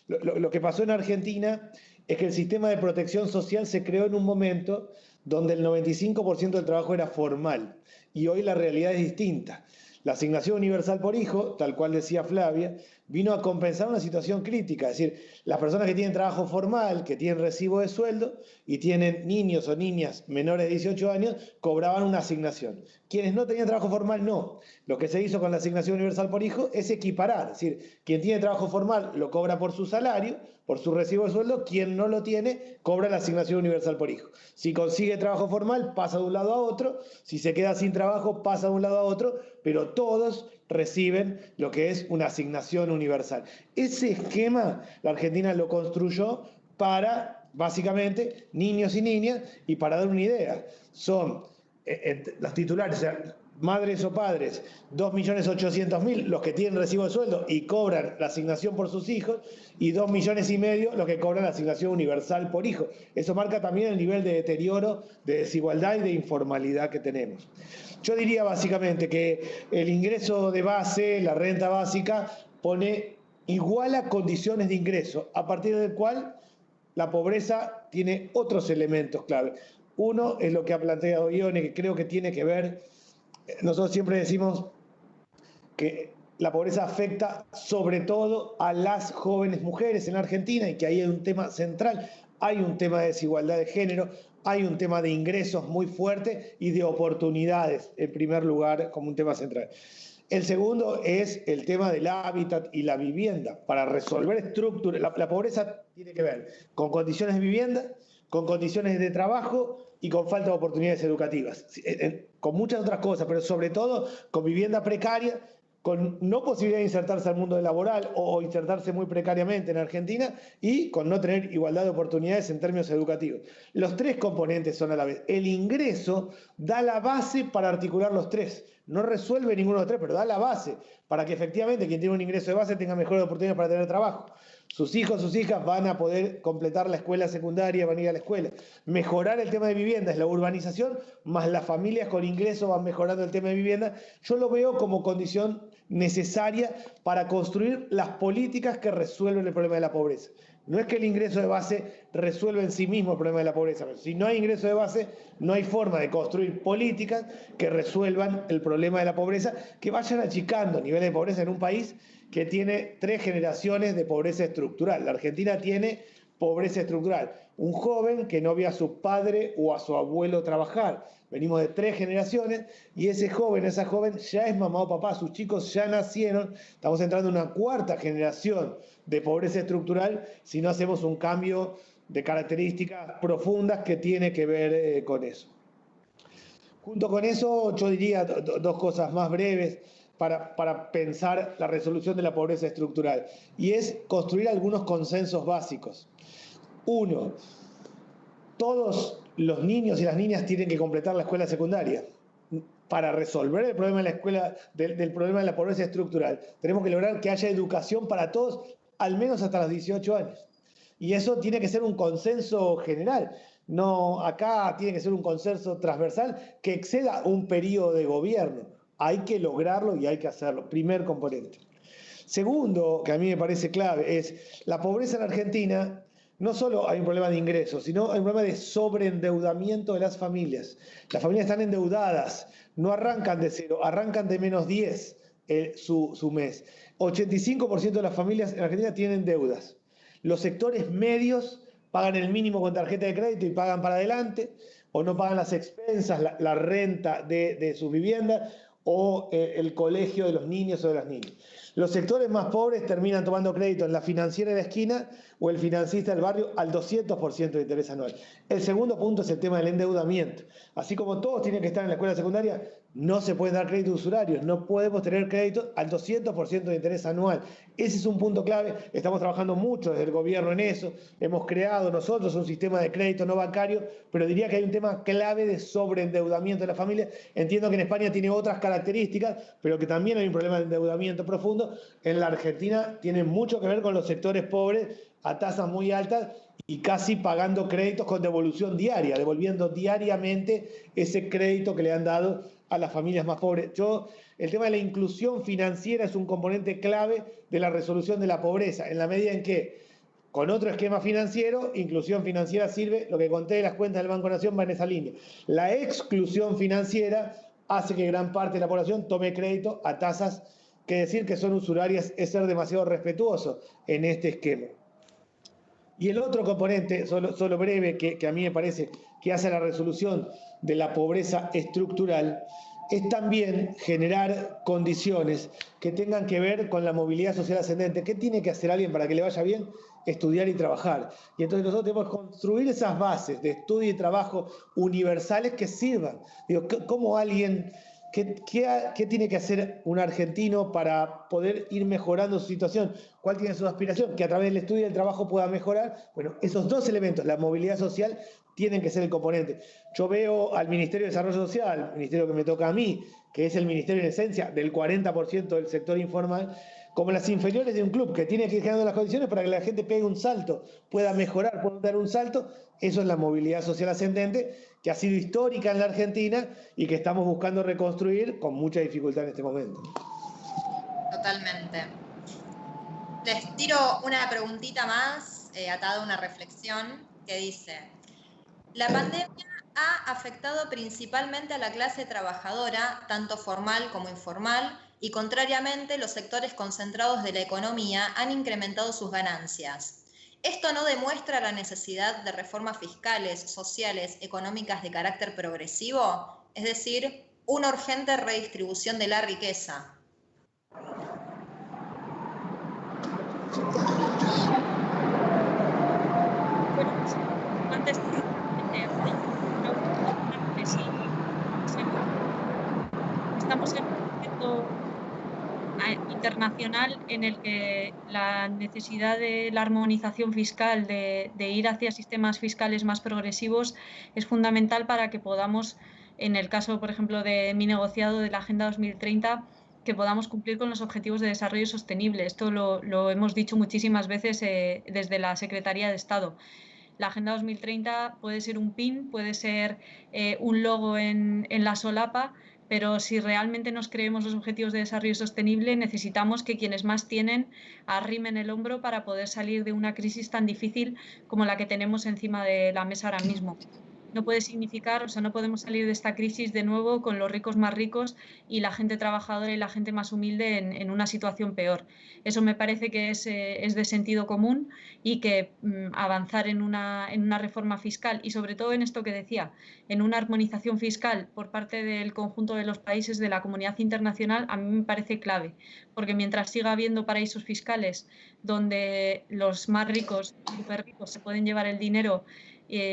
Lo que pasó en Argentina es que el sistema de protección social se creó en un momento donde el 95% del trabajo era formal y hoy la realidad es distinta. La asignación universal por hijo, tal cual decía Flavia, vino a compensar una situación crítica, es decir, las personas que tienen trabajo formal, que tienen recibo de sueldo y tienen niños o niñas menores de 18 años, cobraban una asignación. Quienes no tenían trabajo formal, no. Lo que se hizo con la asignación universal por hijo es equiparar, es decir, quien tiene trabajo formal lo cobra por su salario, por su recibo de sueldo, quien no lo tiene cobra la asignación universal por hijo. Si consigue trabajo formal, pasa de un lado a otro, si se queda sin trabajo, pasa de un lado a otro, pero todos reciben lo que es una asignación universal. Ese esquema la Argentina lo construyó para, básicamente, niños y niñas, y para dar una idea, son los titulares, o sea, madres o padres, 2.800.000 los que tienen recibo de sueldo y cobran la asignación por sus hijos, y 2,5 millones los que cobran la asignación universal por hijo. Eso marca también el nivel de deterioro, de desigualdad y de informalidad que tenemos. Yo diría básicamente que el ingreso de base, la renta básica, iguala condiciones de ingreso, a partir del cual la pobreza tiene otros elementos clave. Uno es lo que ha planteado Ione, que creo que tiene que ver, nosotros siempre decimos que la pobreza afecta sobre todo a las jóvenes mujeres en Argentina y que ahí hay un tema central, hay un tema de desigualdad de género, hay un tema de ingresos muy fuerte y de oportunidades, en primer lugar, como un tema central. El segundo es el tema del hábitat y la vivienda. Para resolver estructuras, la pobreza tiene que ver con condiciones de vivienda, con condiciones de trabajo y con falta de oportunidades educativas, con muchas otras cosas, pero sobre todo con vivienda precaria, con no posibilidad de insertarse al mundo laboral o insertarse muy precariamente en Argentina y con no tener igualdad de oportunidades en términos educativos. Los 3 componentes son a la vez. El ingreso da la base para articular los 3. No resuelve ninguno de los 3, pero da la base para que efectivamente quien tiene un ingreso de base tenga mejores oportunidades para tener trabajo. Sus hijos, sus hijas van a poder completar la escuela secundaria, van a ir a la escuela. Mejorar el tema de vivienda es la urbanización, más las familias con ingresos van mejorando el tema de vivienda. Yo lo veo como condición necesaria para construir las políticas que resuelven el problema de la pobreza. No es que el ingreso de base resuelva en sí mismo el problema de la pobreza. Si no hay ingreso de base, no hay forma de construir políticas que resuelvan el problema de la pobreza, que vayan achicando niveles de pobreza en un país que tiene 3 generaciones de pobreza estructural. La Argentina tiene pobreza estructural. Un joven que no ve a su padre o a su abuelo trabajar. Venimos de 3 generaciones y ese joven, esa joven ya es mamá o papá, sus chicos ya nacieron. Estamos entrando en una 4ª generación de pobreza estructural si no hacemos un cambio de características profundas que tiene que ver con eso. Junto con eso, yo diría 2 cosas más breves. para pensar la resolución de la pobreza estructural, y es construir algunos consensos básicos. Uno, todos los niños y las niñas tienen que completar la escuela secundaria. Para resolver el problema de la escuela, del problema de la pobreza estructural, tenemos que lograr que haya educación para todos, al menos hasta los 18 años. Y eso tiene que ser un consenso general. No, acá tiene que ser un consenso transversal que exceda un periodo de gobierno. Hay que lograrlo y hay que hacerlo. Primer componente. Segundo, que a mí me parece clave, es la pobreza en Argentina. No solo hay un problema de ingresos, sino hay un problema de sobreendeudamiento de las familias. Las familias están endeudadas, no arrancan de cero, arrancan de menos 10 su mes. 85% de las familias en Argentina tienen deudas. Los sectores medios pagan el mínimo con tarjeta de crédito y pagan para adelante, o no pagan las expensas, la renta de sus viviendas, o el colegio de los niños o de las niñas. Los sectores más pobres terminan tomando crédito en la financiera de la esquina o el financista del barrio al 200% de interés anual. El segundo punto es el tema del endeudamiento. Así como todos tienen que estar en la escuela secundaria, no se pueden dar créditos usurarios, no podemos tener crédito al 200% de interés anual. Ese es un punto clave, estamos trabajando mucho desde el gobierno en eso, hemos creado nosotros un sistema de crédito no bancario, pero diría que hay un tema clave de sobreendeudamiento de la familia. Entiendo que en España tiene otras características, pero que también hay un problema de endeudamiento profundo. En la Argentina tiene mucho que ver con los sectores pobres a tasas muy altas y casi pagando créditos con devolución diaria, devolviendo diariamente ese crédito que le han dado a las familias más pobres. El tema de la inclusión financiera es un componente clave de la resolución de la pobreza, en la medida en que con otro esquema financiero, inclusión financiera sirve, lo que conté de las cuentas del Banco Nación va en esa línea. La exclusión financiera hace que gran parte de la población tome crédito a tasas que decir que son usurarias es ser demasiado respetuoso en este esquema. Y el otro componente, solo breve, que a mí me parece que hace la resolución de la pobreza estructural, es también generar condiciones que tengan que ver con la movilidad social ascendente. ¿Qué tiene que hacer alguien para que le vaya bien? Estudiar y trabajar. Y entonces nosotros tenemos que construir esas bases de estudio y trabajo universales que sirvan. Digo, ¿cómo alguien... ¿Qué tiene que hacer un argentino para poder ir mejorando su situación? ¿Cuál tiene su aspiración? Que a través del estudio y del trabajo pueda mejorar. Bueno, esos dos elementos, la movilidad social, tienen que ser el componente. Yo veo al Ministerio de Desarrollo Social, el ministerio que me toca a mí, que es el ministerio en esencia del 40% del sector informal, como las inferiores de un club, que tiene que ir generando las condiciones para que la gente pegue un salto, pueda mejorar, pueda dar un salto. Eso es la movilidad social ascendente, que ha sido histórica en la Argentina y que estamos buscando reconstruir con mucha dificultad en este momento. Totalmente. Les tiro una preguntita más, atada a una reflexión, que dice: la pandemia ha afectado principalmente a la clase trabajadora, tanto formal como informal, y contrariamente los sectores concentrados de la economía han incrementado sus ganancias. ¿Esto no demuestra la necesidad de reformas fiscales, sociales, económicas de carácter progresivo? Es decir, una urgente redistribución de la riqueza. Bueno, antes estamos en un momento internacional en el que la necesidad de la armonización fiscal, de ir hacia sistemas fiscales más progresivos, es fundamental para que podamos, en el caso, por ejemplo, de mi negociado de la Agenda 2030, que podamos cumplir con los objetivos de desarrollo sostenible. Esto lo hemos dicho muchísimas veces desde la Secretaría de Estado. La Agenda 2030 puede ser un pin, puede ser un logo en la solapa, pero si realmente nos creemos los objetivos de desarrollo sostenible, necesitamos que quienes más tienen arrimen el hombro para poder salir de una crisis tan difícil como la que tenemos encima de la mesa ahora mismo. No puede significar, o sea, no podemos salir de esta crisis de nuevo con los ricos más ricos y la gente trabajadora y la gente más humilde en una situación peor. Eso me parece que es de sentido común y que avanzar en una reforma fiscal y sobre todo en esto que decía, en una armonización fiscal por parte del conjunto de los países de la comunidad internacional, a mí me parece clave, porque mientras siga habiendo paraísos fiscales donde los más ricos, super ricos, se pueden llevar el dinero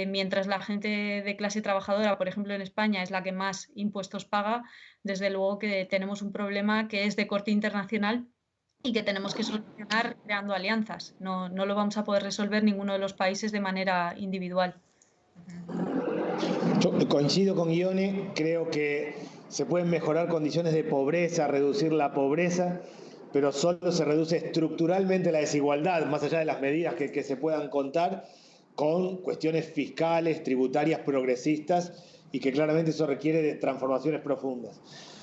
mientras la gente de clase trabajadora, por ejemplo en España, es la que más impuestos paga, desde luego que tenemos un problema que es de corte internacional y que tenemos que solucionar creando alianzas. No lo vamos a poder resolver ninguno de los países de manera individual. Yo coincido con Ione, creo que se pueden mejorar condiciones de pobreza, reducir la pobreza, pero solo se reduce estructuralmente la desigualdad, más allá de las medidas que se puedan contar, con cuestiones fiscales, tributarias, progresistas, y que claramente eso requiere de transformaciones profundas.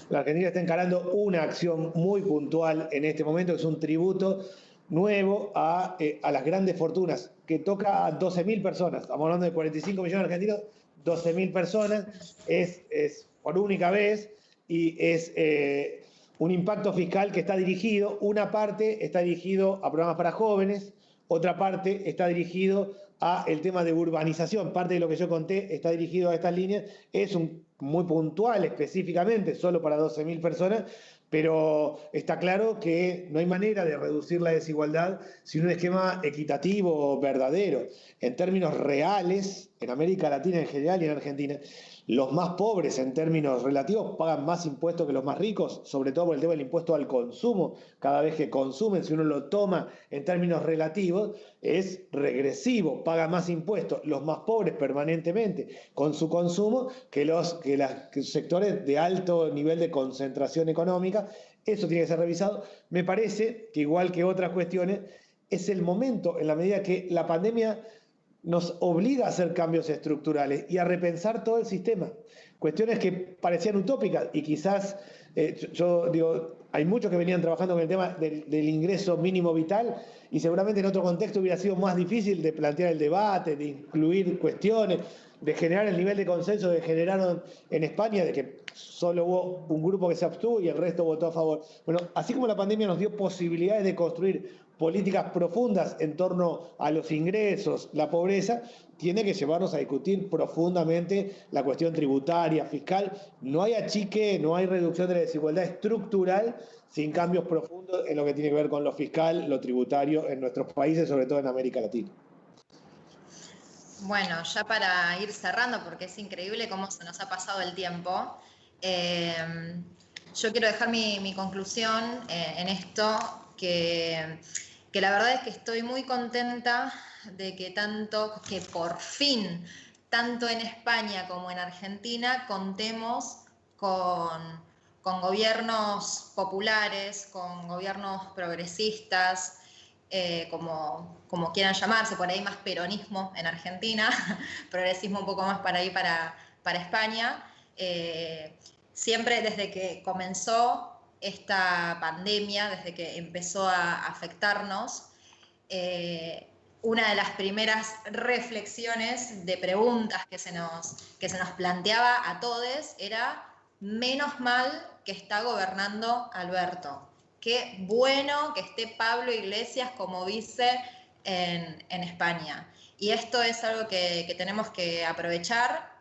La Argentina está encarando una acción muy puntual en este momento, que es un tributo nuevo a las grandes fortunas, que toca a 12.000 personas. Estamos hablando de 45 millones de argentinos, 12.000 personas, es por única vez, y es un impacto fiscal que está dirigido, una parte está dirigido a programas para jóvenes, otra parte está dirigido a el tema de urbanización. Parte de lo que yo conté está dirigido a estas líneas, es muy puntual específicamente, solo para 12.000 personas, pero está claro que no hay manera de reducir la desigualdad sin un esquema equitativo verdadero. En términos reales, en América Latina en general y en Argentina, los más pobres en términos relativos pagan más impuestos que los más ricos, sobre todo por el tema del impuesto al consumo. Cada vez que consumen, si uno lo toma en términos relativos, es regresivo, paga más impuestos los más pobres permanentemente con su consumo que los sectores de alto nivel de concentración económica. Eso tiene que ser revisado. Me parece que, igual que otras cuestiones, es el momento, en la medida que la pandemia nos obliga a hacer cambios estructurales y a repensar todo el sistema. Cuestiones que parecían utópicas y quizás, yo digo, hay muchos que venían trabajando con el tema del ingreso mínimo vital y seguramente en otro contexto hubiera sido más difícil de plantear el debate, de incluir cuestiones, de generar el nivel de consenso que generaron en España, de que solo hubo un grupo que se abstuvo y el resto votó a favor. Bueno, así como la pandemia nos dio posibilidades de construir políticas profundas en torno a los ingresos, la pobreza, tiene que llevarnos a discutir profundamente la cuestión tributaria, fiscal. No hay achique, no hay reducción de la desigualdad estructural sin cambios profundos en lo que tiene que ver con lo fiscal, lo tributario en nuestros países, sobre todo en América Latina. Bueno, ya para ir cerrando, porque es increíble cómo se nos ha pasado el tiempo, yo quiero dejar mi conclusión en esto, que la verdad es que estoy muy contenta de que por fin, tanto en España como en Argentina, contemos con gobiernos populares, con gobiernos progresistas, como quieran llamarse, por ahí más peronismo en Argentina, progresismo un poco más para ahí para España. Siempre desde que comenzó esta pandemia, desde que empezó a afectarnos, una de las primeras reflexiones de preguntas que se nos planteaba a todos era: menos mal que está gobernando Alberto. Qué bueno que esté Pablo Iglesias como vice en España. Y esto es algo que tenemos que aprovechar.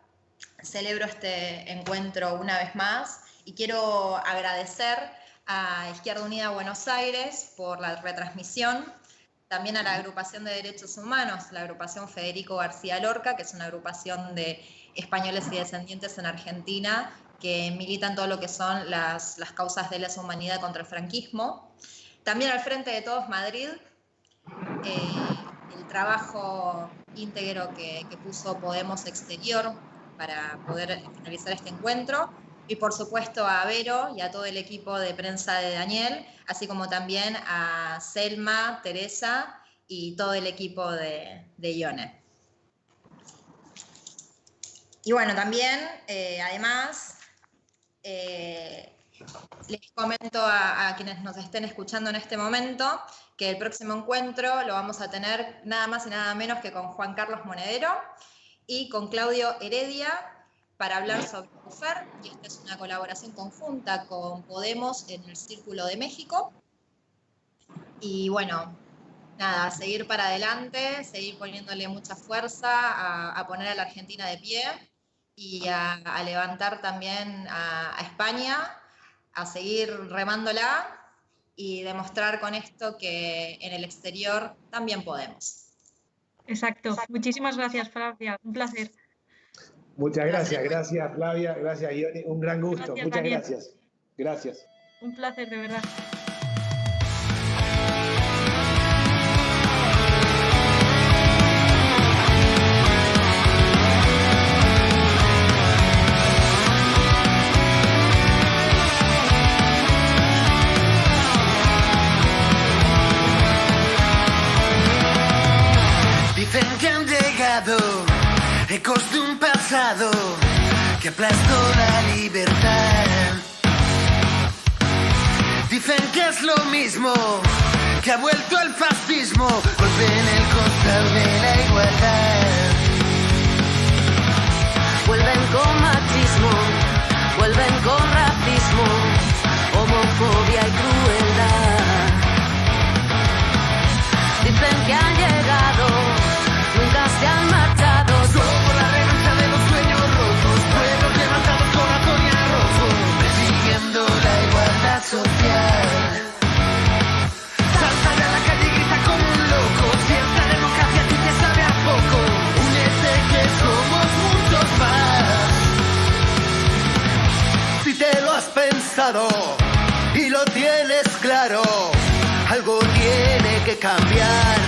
Celebro este encuentro una vez más y quiero agradecer a Izquierda Unida Buenos Aires por la retransmisión, también a la Agrupación de Derechos Humanos, la agrupación Federico García Lorca, que es una agrupación de españoles y descendientes en Argentina que militan todo lo que son las causas de lesa humanidad contra el franquismo. También al Frente de Todos Madrid, el trabajo íntegro que puso Podemos Exterior para poder finalizar este encuentro, y por supuesto a Vero y a todo el equipo de prensa de Daniel, así como también a Selma, Teresa y todo el equipo de Ione. Y bueno, también, además, les comento a quienes nos estén escuchando en este momento que el próximo encuentro lo vamos a tener nada más y nada menos que con Juan Carlos Monedero y con Claudio Heredia para hablar sobre UFER, y esta es una colaboración conjunta con Podemos en el Círculo de México. Y bueno, nada, seguir para adelante, seguir poniéndole mucha fuerza a poner a la Argentina de pie y a levantar también a España, a seguir remándola y demostrar con esto que en el exterior también podemos. Exacto. Muchísimas gracias, Flavia. Un placer. Muchas gracias. Gracias, Flavia. Gracias, Ioni. Un gran gusto. Gracias, Muchas Daniel. gracias. Gracias. Un placer, de verdad. Dicen que han llegado ecos de un pasado que aplastó la libertad. Dicen que es lo mismo, que ha vuelto el fascismo, golpe en el costado de la igualdad. Vuelven con machismo, vuelven con racismo, homofobia y crueldad. Dicen que han llegado, nunca se han marchado. Somos la revancha de los sueños rotos, pueblos levantados, corazón y arrojo, persiguiendo la igualdad social. Salta a la calle y grita como un loco, si esta democracia a ti te sabe a poco, únete que somos muchos más. Si te lo has pensado y lo tienes claro, algo tiene que cambiar.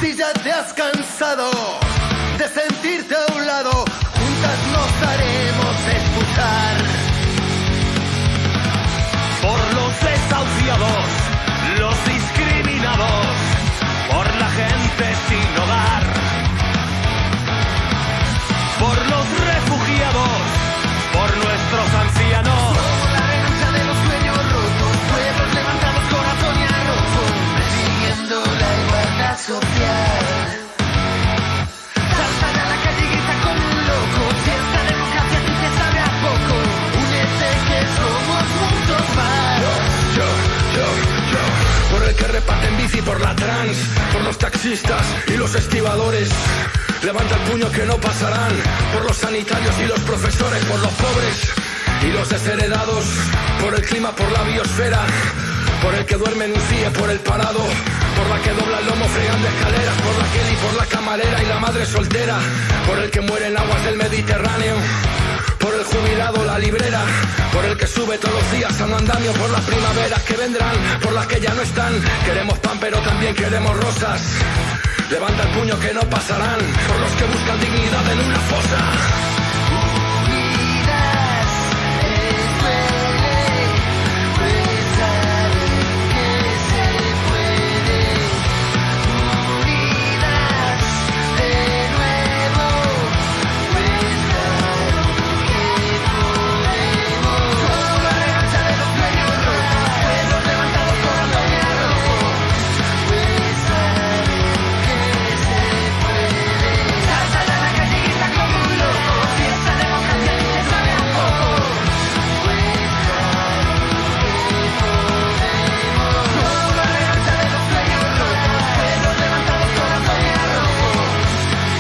Si ya te has cansado de sentirte a un lado, juntas nos haremos escuchar. Por los desahuciados, los discriminados, por la gente sin hogar, por los refugiados, por nuestros ancianos. Somos la revancha de los sueños rotos, pueblos levantados, corazón y arrojo, persiguiendo la igualdad social. Salta a la calle y grita como un loco, si esta democracia a ti te sabe a poco, únete que somos muchos más. Por el que reparten bici por la trans, por los taxistas y los estibadores. Levanta el puño que no pasarán, por los sanitarios y los profesores, por los pobres y los desheredados, por el clima, por la biosfera, por el que duerme en un CIE, por el parado, por la que dobla el lomo fregando escaleras, por la Kelly, por la camarera y la madre soltera, por el que muere en aguas del Mediterráneo, por el jubilado, la librera, por el que sube todos los días a un andamio, por las primaveras que vendrán, por las que ya no están. Queremos pan pero también queremos rosas. Levanta el puño que no pasarán, por los que buscan dignidad en una fosa. Unidas es duele, pues saben que se puede. Unidas de nuevo, pues saben que podemos. Somos la revancha de los sueños rotos, pueblos levantados, corazón y arrojo, pues saben que se puede. Salta a la calle y grita como un loco, si esta democracia a ti te sabe a poco, pues saben que podemos. Somos la revancha de los sueños rotos, pueblos levantados, corazón y arrojo,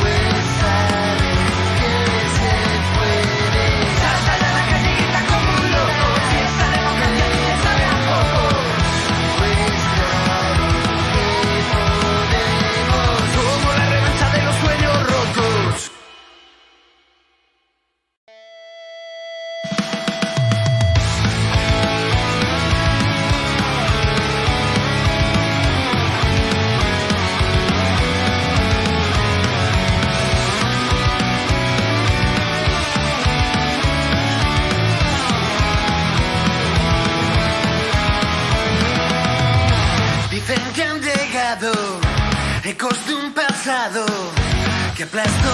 pues saben que se puede. Salta a la calle y grita como un loco, si esta democracia a ti te sabe a poco, pues saben que podemos. Somos la revancha de los sueños rotos. Dicen que han llegado ecos de un pasado que aplastó